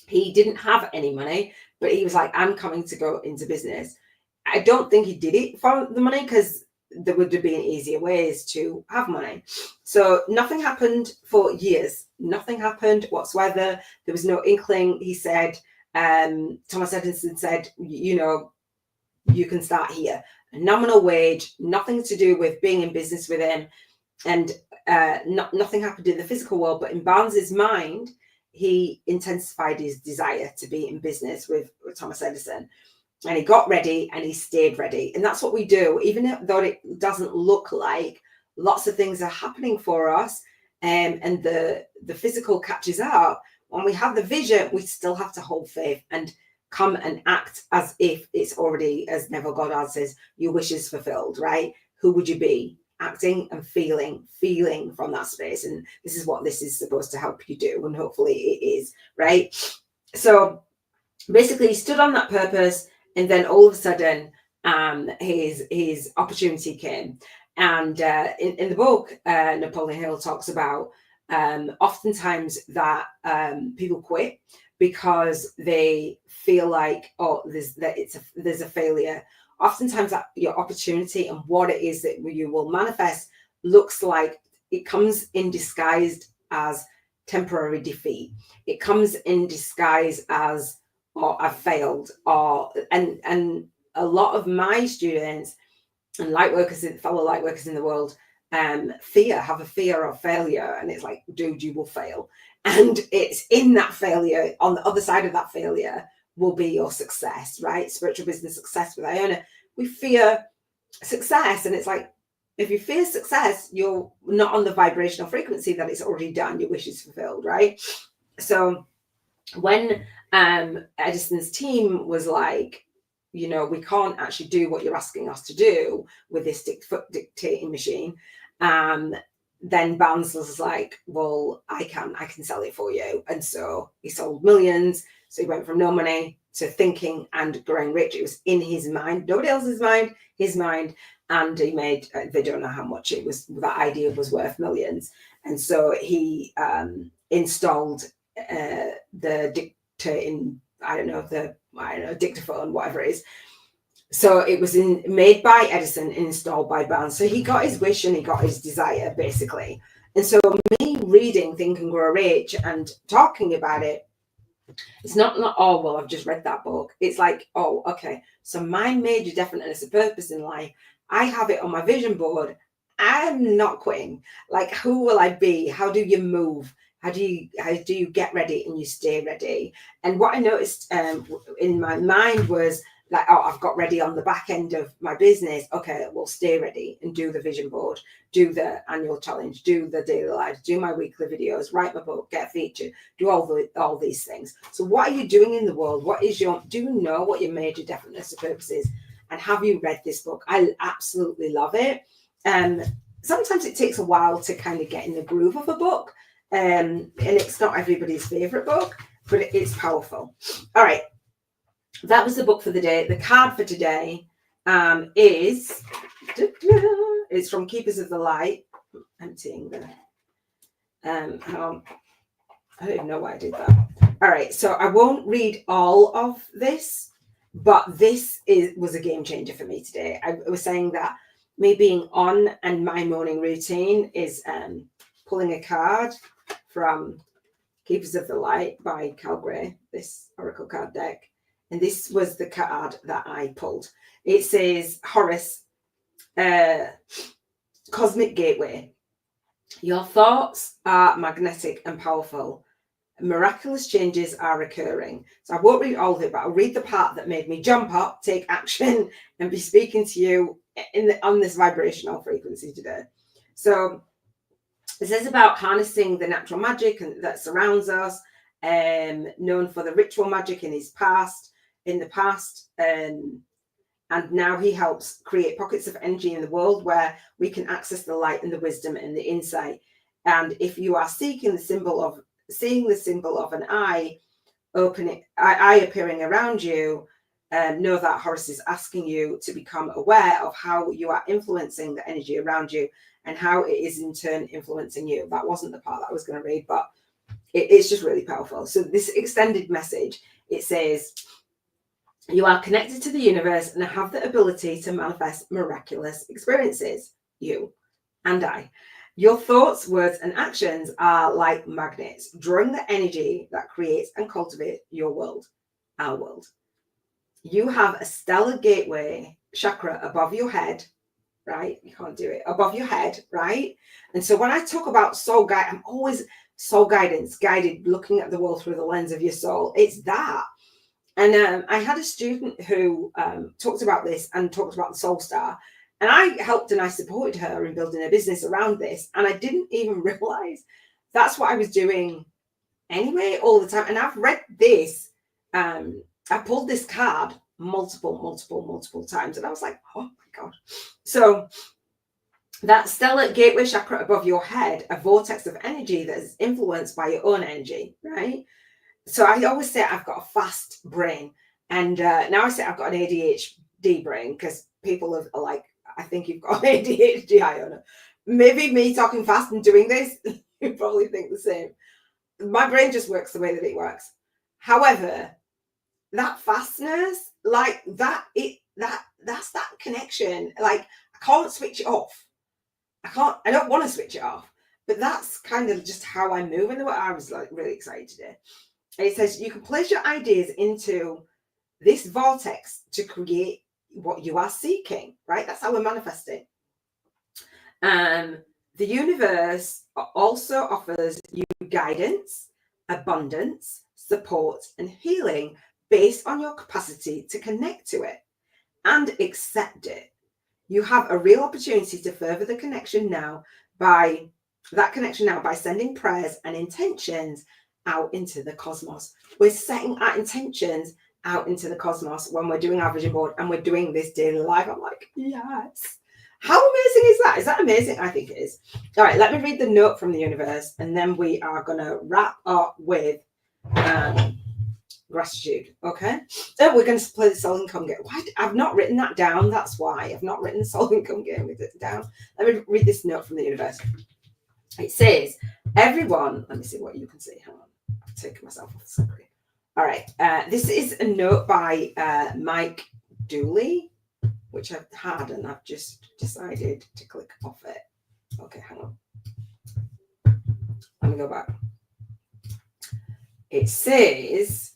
He didn't have any money, but he was like, I'm coming to go into business. I don't think he did it for the money, because there would have been easier ways to have money. So nothing happened for years. Nothing happened whatsoever. There was no inkling. He said, Thomas Edison said, you can start here. A nominal wage, nothing to do with being in business with him. And nothing happened in the physical world, but in Barnes's mind, he intensified his desire to be in business with Thomas Edison. And he got ready and he stayed ready. And that's what we do, even though it doesn't look like lots of things are happening for us, and the physical catches up. When we have the vision, we still have to hold faith and come and act as if it's already, as Neville Goddard says, your wish is fulfilled, right? Who would you be? Acting and feeling from that space. And this is what this is supposed to help you do. And hopefully it is, right? So basically he stood on that purpose, and then all of a sudden his opportunity came. And in the book, Napoleon Hill talks about oftentimes that people quit because they feel like, there's a failure. Oftentimes that your opportunity and what it is that you will manifest looks like it comes in disguised as temporary defeat. It comes in disguise as, I've failed, and a lot of my students and fellow lightworkers in the world have a fear of failure. And it's like, dude, you will fail. And it's in that failure, on the other side of that failure, will be your success, right? Spiritual business success with Iona. We fear success. And it's like, if you fear success, you're not on the vibrational frequency that it's already done. Your wish is fulfilled, right? So when Edison's team was like, we can't actually do what you're asking us to do with this dictating machine, then Barnes was like, well, I can sell it for you. And so he sold millions. So he went from no money to thinking and growing rich. It was in his mind, nobody else's mind, his mind. And he made, they don't know how much it was, that idea was worth millions. And so he installed the dictating, dictaphone, whatever it is. So it was made by Edison and installed by Barnes. So he got his wish and he got his desire, basically. And so me reading Think and Grow Rich and talking about it, it's not, oh, well, I've just read that book. It's like, oh, okay. So my major definiteness of purpose in life, I have it on my vision board. I'm not quitting. Like, who will I be? How do you move? How do you get ready and you stay ready? And what I noticed in my mind was like, oh, I've got ready on the back end of my business. Okay, well, stay ready and do the vision board, do the annual challenge, do the daily lives, do my weekly videos, write my book, get featured, do all these things. So what are you doing in the world? Do you know what your major definiteness of purpose is? And have you read this book? I absolutely love it. Sometimes it takes a while to kind of get in the groove of a book. And it's not everybody's favorite book, but it's powerful. All right. That was the book for the day. The card for today is it's from Keepers of the Light. Emptying the I don't even know why I did that. All right, so I won't read all of this, but this was a game changer for me today. I was saying that me being on and my morning routine is pulling a card from Keepers of the Light by Cal Gray, this oracle card deck. And this was the card that I pulled. It says, Horus, Cosmic Gateway. Your thoughts are magnetic and powerful. Miraculous changes are occurring. So I won't read all of it, but I'll read the part that made me jump up, take action, and be speaking to you on this vibrational frequency today. So it says about harnessing the natural magic that surrounds us, known for the ritual magic in the past. And now he helps create pockets of energy in the world where we can access the light and the wisdom and the insight. And if you are seeing the symbol of an eye appearing around you, know that Horus is asking you to become aware of how you are influencing the energy around you and how it is in turn influencing you. That wasn't the part that I was going to read, but it's just really powerful. So this extended message, it says, you are connected to the universe and have the ability to manifest miraculous experiences. You and I. Your thoughts, words, and actions are like magnets, drawing the energy that creates and cultivates your world, our world. You have a stellar gateway chakra above your head, right? You can't do it. Above your head, right? And so when I talk about soul guide, I'm always soul guidance, guided, looking at the world through the lens of your soul. It's that. And I had a student who talked about this and talked about the soul star. And I helped and I supported her in building a business around this. And I didn't even realize that's what I was doing anyway, all the time. And I've read this. I pulled this card multiple times. And I was like, oh my God. So that stellar gateway chakra above your head, a vortex of energy that is influenced by your own energy, right? So I always say I've got a fast brain. And now I say I've got an ADHD brain because people are like, I think you've got ADHD, Iona. Maybe me talking fast and doing this, you probably think the same. My brain just works the way that it works. However, that fastness, like that's that connection. Like I can't switch it off. I don't want to switch it off. But that's kind of just how I move. And I was like really excited today. And it says you can place your ideas into this vortex to create what you are seeking, right? That's how we're manifesting. The universe also offers you guidance, abundance, support, and healing based on your capacity to connect to it and accept it. You have a real opportunity to further the connection now by sending prayers and intentions out into the cosmos. We're setting our intentions out into the cosmos when we're doing our vision board and we're doing this daily life. I'm like, yes. How amazing is that? Is that amazing? I think it is. All right, let me read the note from the universe and then we are going to wrap up with gratitude. Okay. So we're going to play the soul income game. Why? I've not written that down. That's why I've not written the soul income game with it down. Let me read this note from the universe. It says, everyone, let me see what you can see. Hang on. I've taken myself off the screen. All right. This is a note by Mike Dooley, which I've had and I've just decided to click off it. Okay, hang on. Let me go back. It says,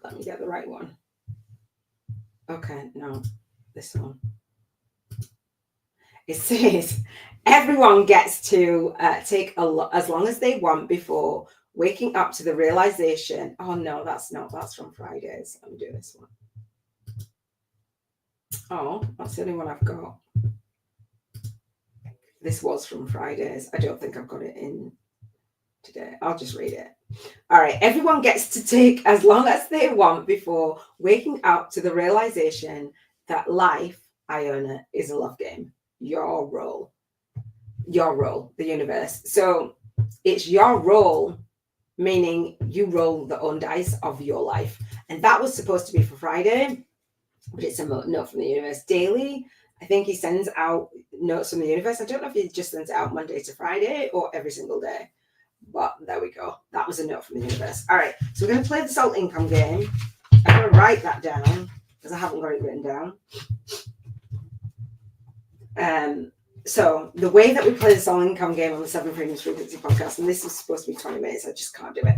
let me get the right one. Okay, no, this one. It says, everyone gets to take as long as they want before waking up to the realization. Oh, no, that's from Fridays. Let me do this one. Oh, that's the only one I've got. This was from Fridays. I don't think I've got it in today. I'll just read it. All right. Everyone gets to take as long as they want before waking up to the realization that life, Iona, is a love game. Your role, the universe. So it's your role, meaning you roll the own dice of your life. And that was supposed to be for Friday, but it's a note from the universe daily. I think he sends out notes from the universe. I don't know if he just sends it out Monday to Friday or every single day. But there we go. That was a note from the universe. All right. So we're going to play the soul income game. I'm going to write that down because I haven't got it written down. So the way that we play the soul income game on the 7 Freedoms Frequency podcast, and this is supposed to be 20 minutes, I just can't do it.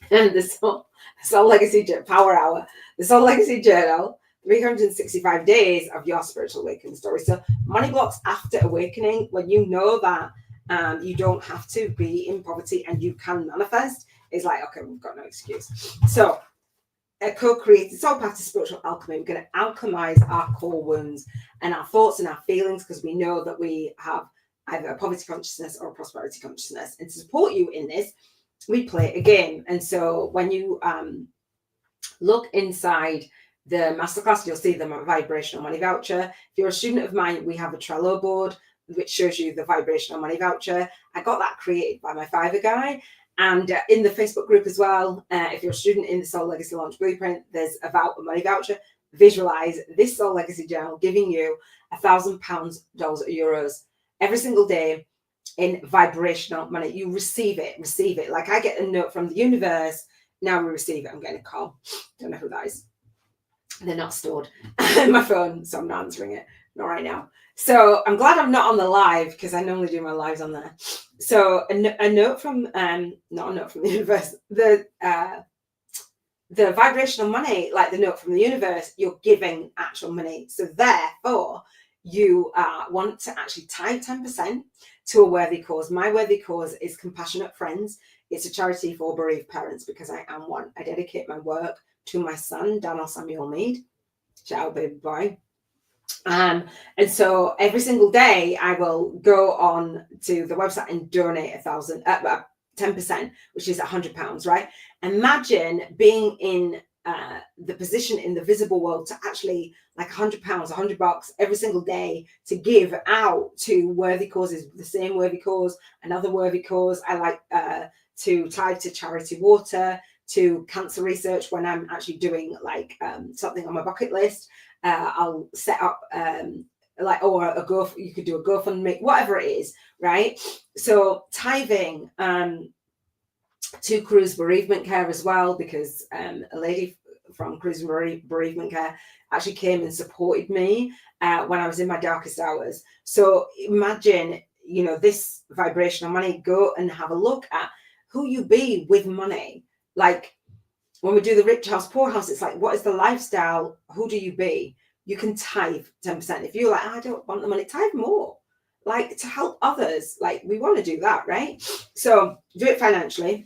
And the soul legacy power hour, the soul legacy journal, 365 days of your spiritual awakening story. So money blocks after awakening, when you know that You don't have to be in poverty, and you can manifest. It's like, okay, we've got no excuse. So co-create, it's all part of spiritual alchemy. We're going to alchemize our core wounds and our thoughts and our feelings, because we know that we have either a poverty consciousness or a prosperity consciousness. And to support you in this, we play a game. And so when you look inside the masterclass, you'll see the vibrational money voucher. If you're a student of mine, we have a Trello board which shows you the vibrational money voucher. I got that created by my Fiverr guy. And in the Facebook group as well, if you're a student in the Soul Legacy Launch Blueprint, there's a money voucher. Visualize this Soul Legacy journal giving you £1,000, dollars, or euros every single day in vibrational money. You receive it. Like I get a note from the universe. Now we receive it. I'm getting a call. Don't know who that is. They're not stored in my phone, so I'm not answering it. Not right now. So I'm glad I'm not on the live, because I normally do my lives on there. So a note from not a note from the universe, the vibrational money, like the note from the universe, you're giving actual money. So therefore, you want to actually tie 10% to a worthy cause. My worthy cause is Compassionate Friends. It's a charity for bereaved parents, because I am one. I dedicate my work to my son, Daniel Samuel Mead. Shout out, baby boy. And so every single day I will go on to the website and donate 10%, which is £100, right? Imagine being in the position in the visible world to actually, like £100, $100 every single day to give out to worthy causes, the same worthy cause, another worthy cause. I like to tie to charity water, to cancer research when I'm actually doing like something on my bucket list. I'll set up you could do a GoFundMe, whatever it is, right? So tithing to Cruise Bereavement Care as well, because a lady from Cruise Bereavement Care actually came and supported me when I was in my darkest hours. So imagine, this vibrational money. Go and have a look at who you be with money. Like when we do the rich house, poor house, it's like, what is the lifestyle? Who do you be? You can tithe 10%. If you're like, I don't want the money, tithe more. Like to help others. Like we want to do that, right? So do it financially.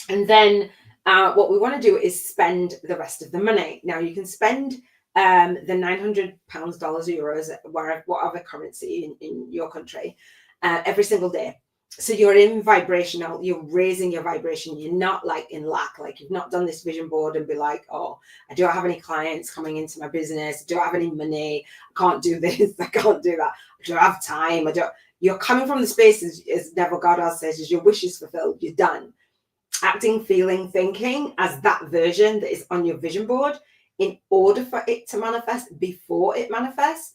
And then what we want to do is spend the rest of the money. Now you can spend the £900, dollars, euros, whatever currency in your country, every single day. So you're in vibrational, you're raising your vibration. You're not like in lack, like you've not done this vision board and be like, oh, I don't have any clients coming into my business. I don't have any money. I can't do this. I can't do that. I don't have time. You're coming from the space as Neville Goddard says, is your wish is fulfilled. You're done. Acting, feeling, thinking as that version that is on your vision board. In order for it to manifest, before it manifests,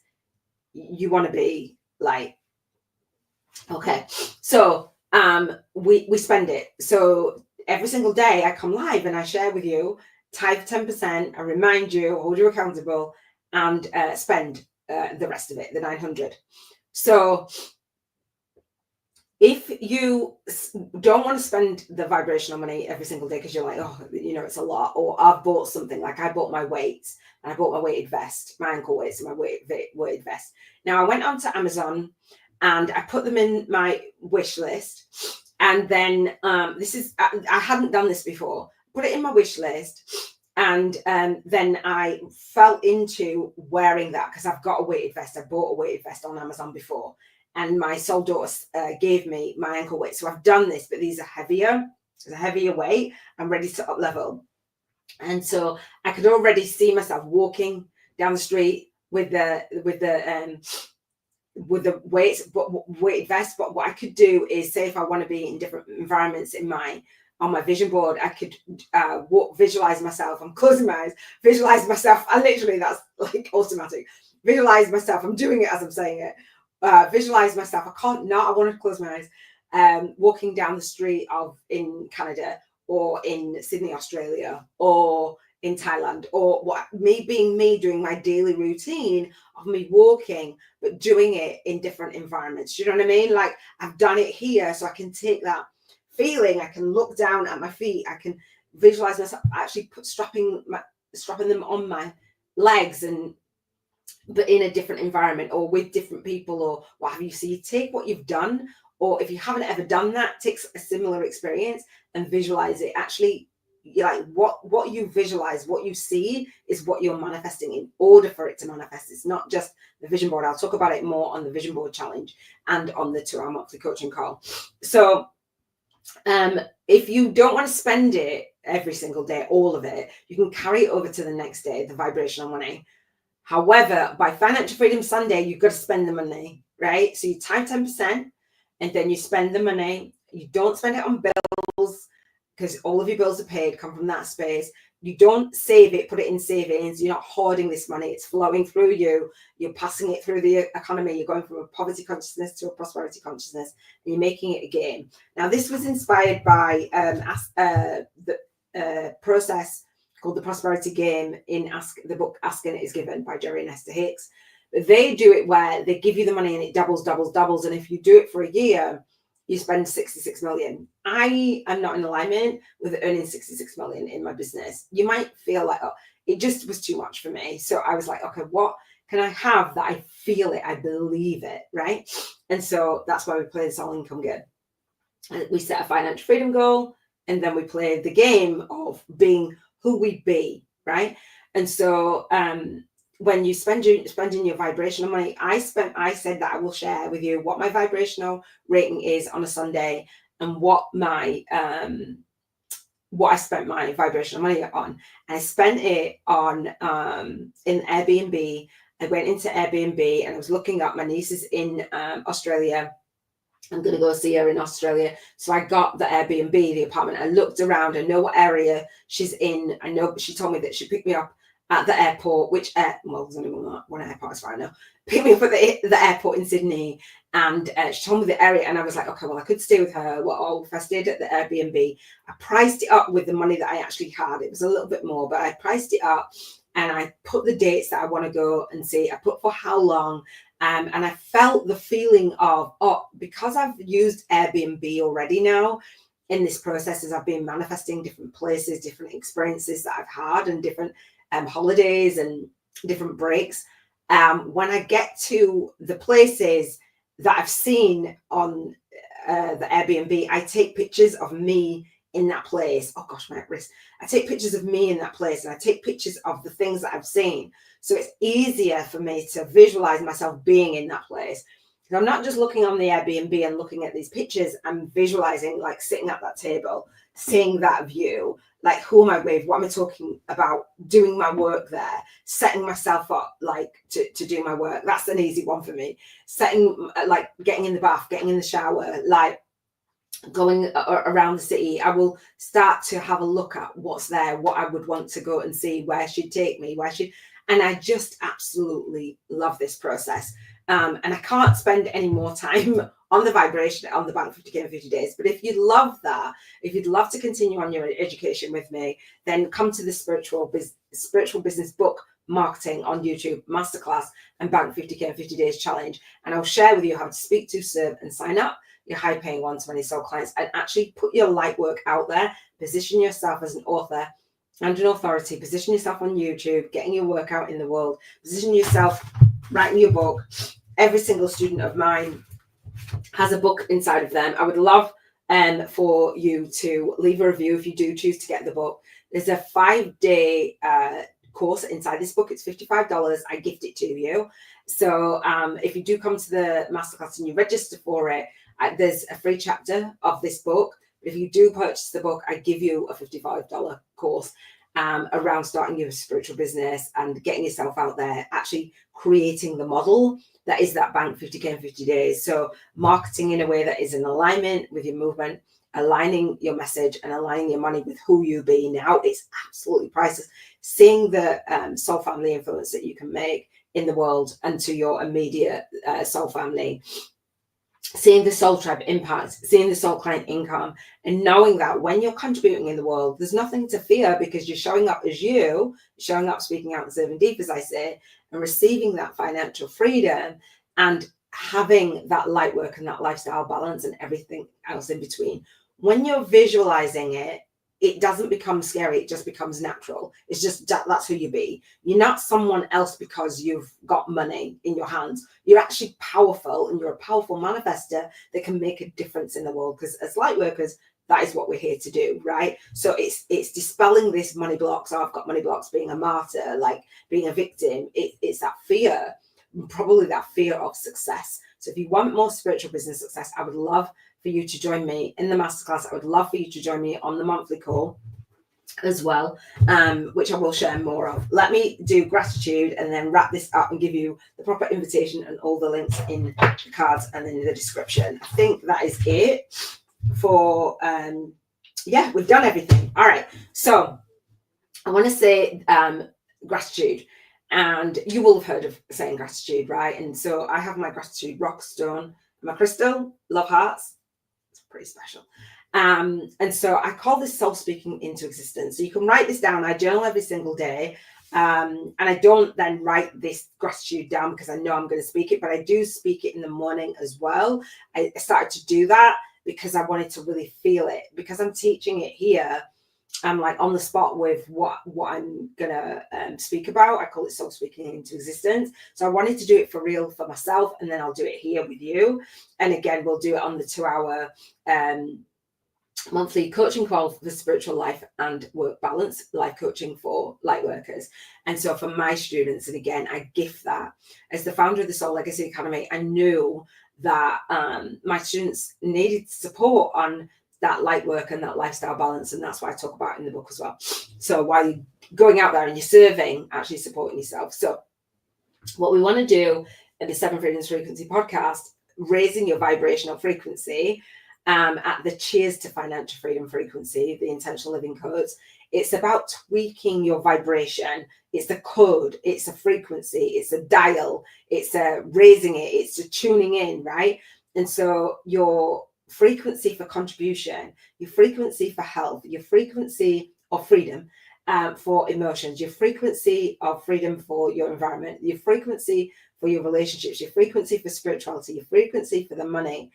you want to be like, okay, so we spend it. So every single day I come live and I share with you, tithe 10%, I remind you, hold you accountable, and spend the rest of it, the 900. So if you don't want to spend the vibrational money every single day because you're like, oh, it's a lot, or I've bought something, like I bought my weights, and I bought my weighted vest, my ankle weights and my weighted vest. Now I went onto Amazon and I put them in my wish list. And then I hadn't done this before, put it in my wish list. And then I fell into wearing that because I've got a weighted vest. I bought a weighted vest on Amazon before. And my soul daughter gave me my ankle weight. So I've done this, but these are heavier. It's a heavier weight. I'm ready to up level. And so I could already see myself walking down the street with the weights, but weighted vest. But what I could do is, say if I want to be in different environments on my vision board, I could visualize myself. I'm closing my eyes, visualize myself. That's like automatic. Visualize myself. I'm doing it as I'm saying it. Visualize myself. I can't not. I want to close my eyes. Walking down the street in Canada, or in Sydney, Australia, or in Thailand, or me doing my daily routine of me walking, but doing it in different environments. You know what I mean? Like I've done it here, so I can take that feeling. I can look down at my feet. I can visualize myself actually strapping them on my legs, but in a different environment or with different people or what have you. So you take what you've done Or if you haven't ever done that, take a similar experience and visualize it. Actually, like what you visualize, what you see is what you're manifesting in order for it to manifest. It's not just the vision board. I'll talk about it more on the vision board challenge and on the 2-hour monthly coaching call. So if you don't want to spend it every single day, all of it, you can carry it over to the next day, the vibrational money. However, by Financial Freedom Sunday, you've got to spend the money, right? So you time 10% and then you spend the money. You don't spend it on bills because all of your bills are paid, come from that space. You don't save it, put it in savings. You're not hoarding this money. It's flowing through you. You're passing it through the economy. You're going from a poverty consciousness to a prosperity consciousness, and you're making it a game. Now, this was inspired by the process called The Prosperity Game in the book Asking It Is Given by Jerry and Esther Hicks. But they do it where they give you the money and it doubles. And if you do it for a year, you spend 66 million. I am not in alignment with earning 66 million in my business. You might feel like, oh, it just was too much for me. So I was like, okay, what can I have that I feel it, I believe it, right? And so that's why we play this all income game. We set a financial freedom goal, and then we play the game of being who we be, right? And so when you spending your vibrational money, I said that I will share with you what my vibrational rating is on a Sunday and what my what I spent my vibrational money on. And I spent it on in Airbnb. I went into Airbnb and I was looking up, my niece is in Australia. I'm going to go see her in Australia. So I got the Airbnb, the apartment. I looked around. I know what area she's in. I know she told me that she picked me up at the airport, well, there's only one airport as far as I know. Picked me up at the airport in Sydney. And she told me the area. And I was like, okay, well, I could stay with her. Well, if I stayed at the Airbnb, I priced it up with the money that I actually had. It was a little bit more, but I priced it up. And I put the dates that I want to go and see. I put for how long. And I felt the feeling of, because I've used Airbnb already now in this process, as I've been manifesting different places, different experiences that I've had, and different holidays and different breaks. When I get to the places that I've seen on the Airbnb, I take pictures of me in that place. Oh gosh, my wrist. I take pictures of me in that place, and I take pictures of the things that I've seen. So it's easier for me to visualize myself being in that place. And I'm not just looking on the Airbnb and looking at these pictures. I'm visualizing, like sitting at that table, seeing that view, like who am I with? What am I talking about? Doing my work there, setting myself up like to do my work. That's an easy one for me. Like getting in the bath, getting in the shower, like going around the city. I will start to have a look at what's there, what I would want to go and see, where she'd take me, and I just absolutely love this process. And I can't spend any more time on the vibration on the Bank 50K in 50 days. But if you'd love that, if you'd love to continue on your education with me, then come to the Spiritual Business Book Marketing on YouTube Masterclass and Bank 50K in 50 Days Challenge. And I'll share with you how to speak to, serve, and sign up your high-paying one-to-many soul clients, and actually put your light work out there. Position yourself as an author and an authority. Position yourself on YouTube, getting your work out in the world. Position yourself writing your book. Every single student of mine has a book inside of them. I would love for you to leave a review if you do choose to get the book. There's a 5-day course inside this book. It's $55. I gift it to you. So if you do come to the masterclass and you register for it, there's a free chapter of this book. If you do purchase the book, I give you a $55 course around starting your spiritual business and getting yourself out there, actually creating the model that is that Bank 50K in 50 days. So marketing in a way that is in alignment with your movement, aligning your message and aligning your money with who you be now. It's absolutely priceless. Seeing the soul family influence that you can make in the world and to your immediate soul family. Seeing the soul tribe impact, seeing the soul client income, and knowing that when you're contributing in the world, there's nothing to fear because you're showing up as you, showing up, speaking out, and serving deep, as I say, and receiving that financial freedom and having that light work and that lifestyle balance and everything else in between. When you're visualizing it, it doesn't become scary. It just becomes natural. It's just that's who you be. You're not someone else because you've got money in your hands. You're actually powerful, and you're a powerful manifester that can make a difference in the world. Because as light workers, that is what we're here to do, right? So it's dispelling this money blocks. Oh, I've got money blocks, being a martyr, like being a victim. It's that fear, probably that fear of success. So if you want more spiritual business success, I would love for you to join me in the masterclass. I would love for you to join me on the monthly call as well, which I will share more of. Let me do gratitude and then wrap this up and give you the proper invitation and all the links in the cards and in the description. I think that is it for, yeah, we've done everything. All right. So I want to say gratitude. And you will have heard of saying gratitude, right? And so I have my gratitude rock stone, my crystal, love hearts. It's pretty special. And so I call this self-speaking into existence. So you can write this down. I journal every single day. And I don't then write this gratitude down because I know I'm going to speak it, but I do speak it in the morning as well. I started to do that because I wanted to really feel it. Because I'm teaching it here, I'm like on the spot with what I'm gonna speak about. I call it soul speaking into existence. So I wanted to do it for real for myself, and then I'll do it here with you. And again, we'll do it on the 2-hour monthly coaching call for the spiritual life and work balance, life coaching for light workers. And so for my students, and again, I gift that as the founder of the Soul Legacy Academy, I knew that my students needed support on that light work and that lifestyle balance. And that's what I talk about in the book as well. So while you're going out there and you're serving, actually supporting yourself. So what we want to do in the 7 Freedoms Frequency podcast, raising your vibrational frequency at the Cheers to Financial Freedom frequency, the intentional living codes. It's about tweaking your vibration. It's a code, it's a frequency, it's a dial, it's a raising it, it's a tuning in, right? And so your frequency for contribution, your frequency for health, your frequency of freedom for emotions, your frequency of freedom for your environment, your frequency for your relationships, your frequency for spirituality, your frequency for the money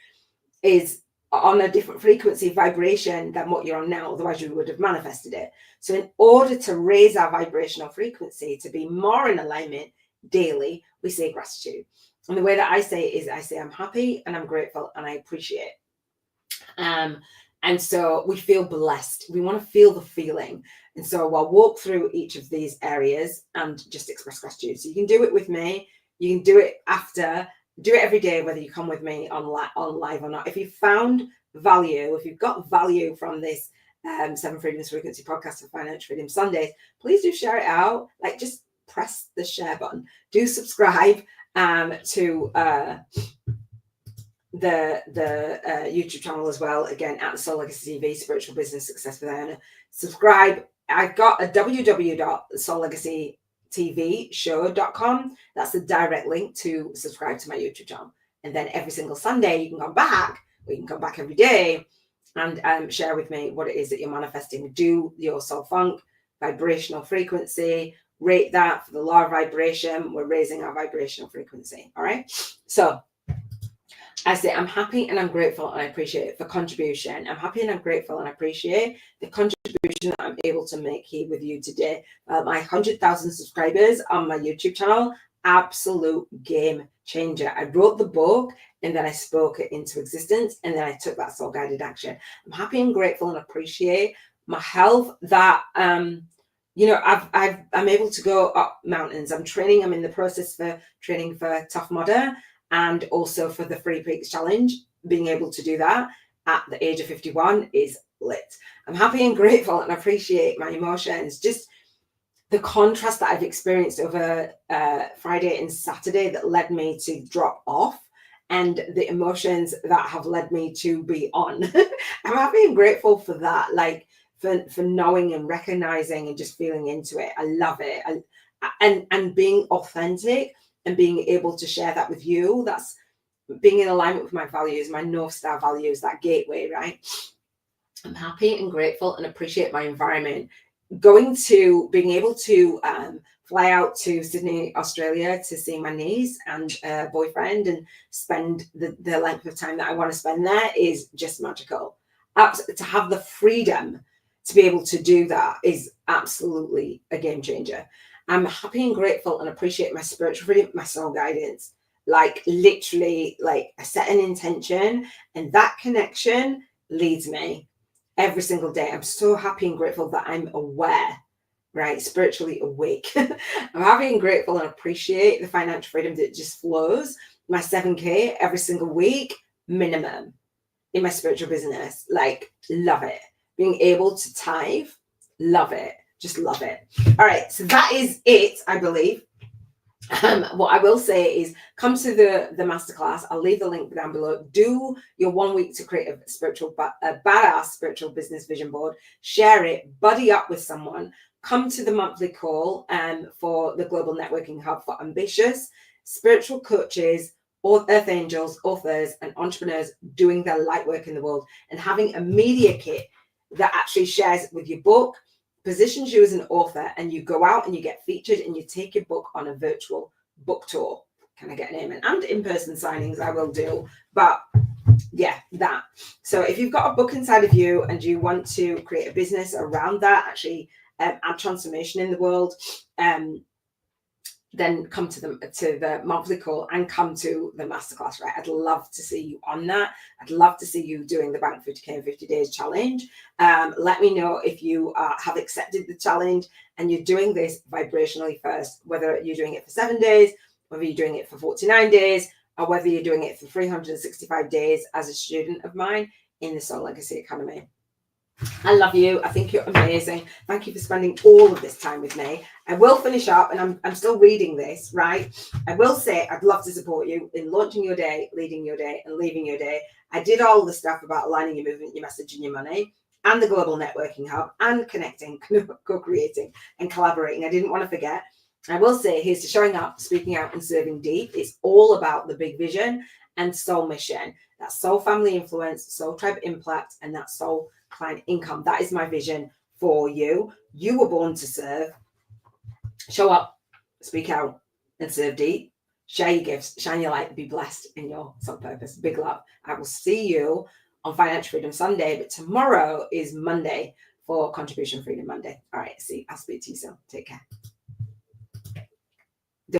is on a different frequency vibration than what you're on now, otherwise you would have manifested it. So in order to raise our vibrational frequency to be more in alignment daily, we say gratitude. And the way that I say it is I say I'm happy and I'm grateful and I appreciate. And so we feel blessed. We want to feel the feeling. And so I'll walk through each of these areas and just express gratitude. So you can do it with me. You can do it after. Do it every day, whether you come with me on live or not. If you found value, if you've got value from this 7 Freedoms Frequency podcast for Financial Freedom Sundays, please do share it out. Like, just press the share button. Do subscribe to the YouTube channel as well. Again, at the Soul Legacy TV, Spiritual Business Success with Iona. Subscribe. I've got a www.soullegacytvshow.com. That's a direct link to subscribe to my YouTube channel. And then every single Sunday, you can come back, or you can come back every day and share with me what it is that you're manifesting. Do your soul funk, vibrational frequency, rate that for the law of vibration. We're raising our vibrational frequency. All right. So I say I'm happy and I'm grateful and I appreciate it for contribution. I'm happy and I'm grateful and I appreciate the contribution that I'm able to make here with you today. My 100,000 subscribers on my YouTube channel, absolute game changer. I wrote the book and then I spoke it into existence and then I took that soul guided action. I'm happy and grateful and appreciate my health that you know, I'm able to go up mountains. I'm in the process for training for Tough Mudder and also for the 3 Peaks Challenge. Being able to do that at the age of 51 is lit. I'm happy and grateful and appreciate my emotions. Just the contrast that I've experienced over Friday and Saturday that led me to drop off, and the emotions that have led me to be on. I'm happy and grateful for that, like for knowing and recognizing and just feeling into it. I love it. And being authentic and being able to share that with you. That's being in alignment with my values, my North Star values, that gateway, right? I'm happy and grateful and appreciate my environment. Being able to fly out to Sydney, Australia to see my niece and boyfriend and spend the length of time that I want to spend there is just magical. To have the freedom to be able to do that is absolutely a game changer. I'm happy and grateful and appreciate my spiritual freedom, my soul guidance. Like literally, like I set an intention and that connection leads me every single day. I'm so happy and grateful that I'm aware, right? Spiritually awake. I'm happy and grateful and appreciate the financial freedom that just flows. My 7K every single week, minimum in my spiritual business. Like, love it. Being able to tithe, love it. Just love it. All right, so that is it, I believe. What I will say is come to the masterclass. I'll leave the link down below. Do your 1 week to create a badass spiritual business vision board. Share it, buddy up with someone. Come to the monthly call for the Global Networking Hub for ambitious spiritual coaches, or earth angels, authors, and entrepreneurs doing their light work in the world, and having a media kit that actually shares with your book, positions you as an author, and you go out and you get featured and you take your book on a virtual book tour. Can I get an amen? And in-person signings I will do, but yeah, that. So if you've got a book inside of you and you want to create a business around that, actually add transformation in the world, then come to the monthly call and come to the masterclass, right? I'd love to see you on that. I'd love to see you doing the Bank 50K in 50 days challenge. Let me know if you have accepted the challenge and you're doing this vibrationally first, whether you're doing it for 7 days, whether you're doing it for 49 days, or whether you're doing it for 365 days as a student of mine in the Soul Legacy Academy. I love you. I think you're amazing. Thank you for spending all of this time with me. I will finish up, and I'm still reading this, right? I will say I'd love to support you in launching your day, leading your day, and leaving your day. I did all the stuff about aligning your movement, your message, and your money, and the Global Networking Hub, and connecting, co-creating, and collaborating. I didn't want to forget. I will say, here's to showing up, speaking out, and serving deep. It's all about the big vision and soul mission. That's soul family influence, soul tribe impact, and that soul client income. That is my vision for you. You were born to serve. Show up, speak out, and serve deep. Share your gifts, shine your light, be blessed in your soul purpose. Big love. I will see you on Financial Freedom Sunday, but tomorrow is Monday for Contribution Freedom Monday. All right, I'll speak to you soon. Take care.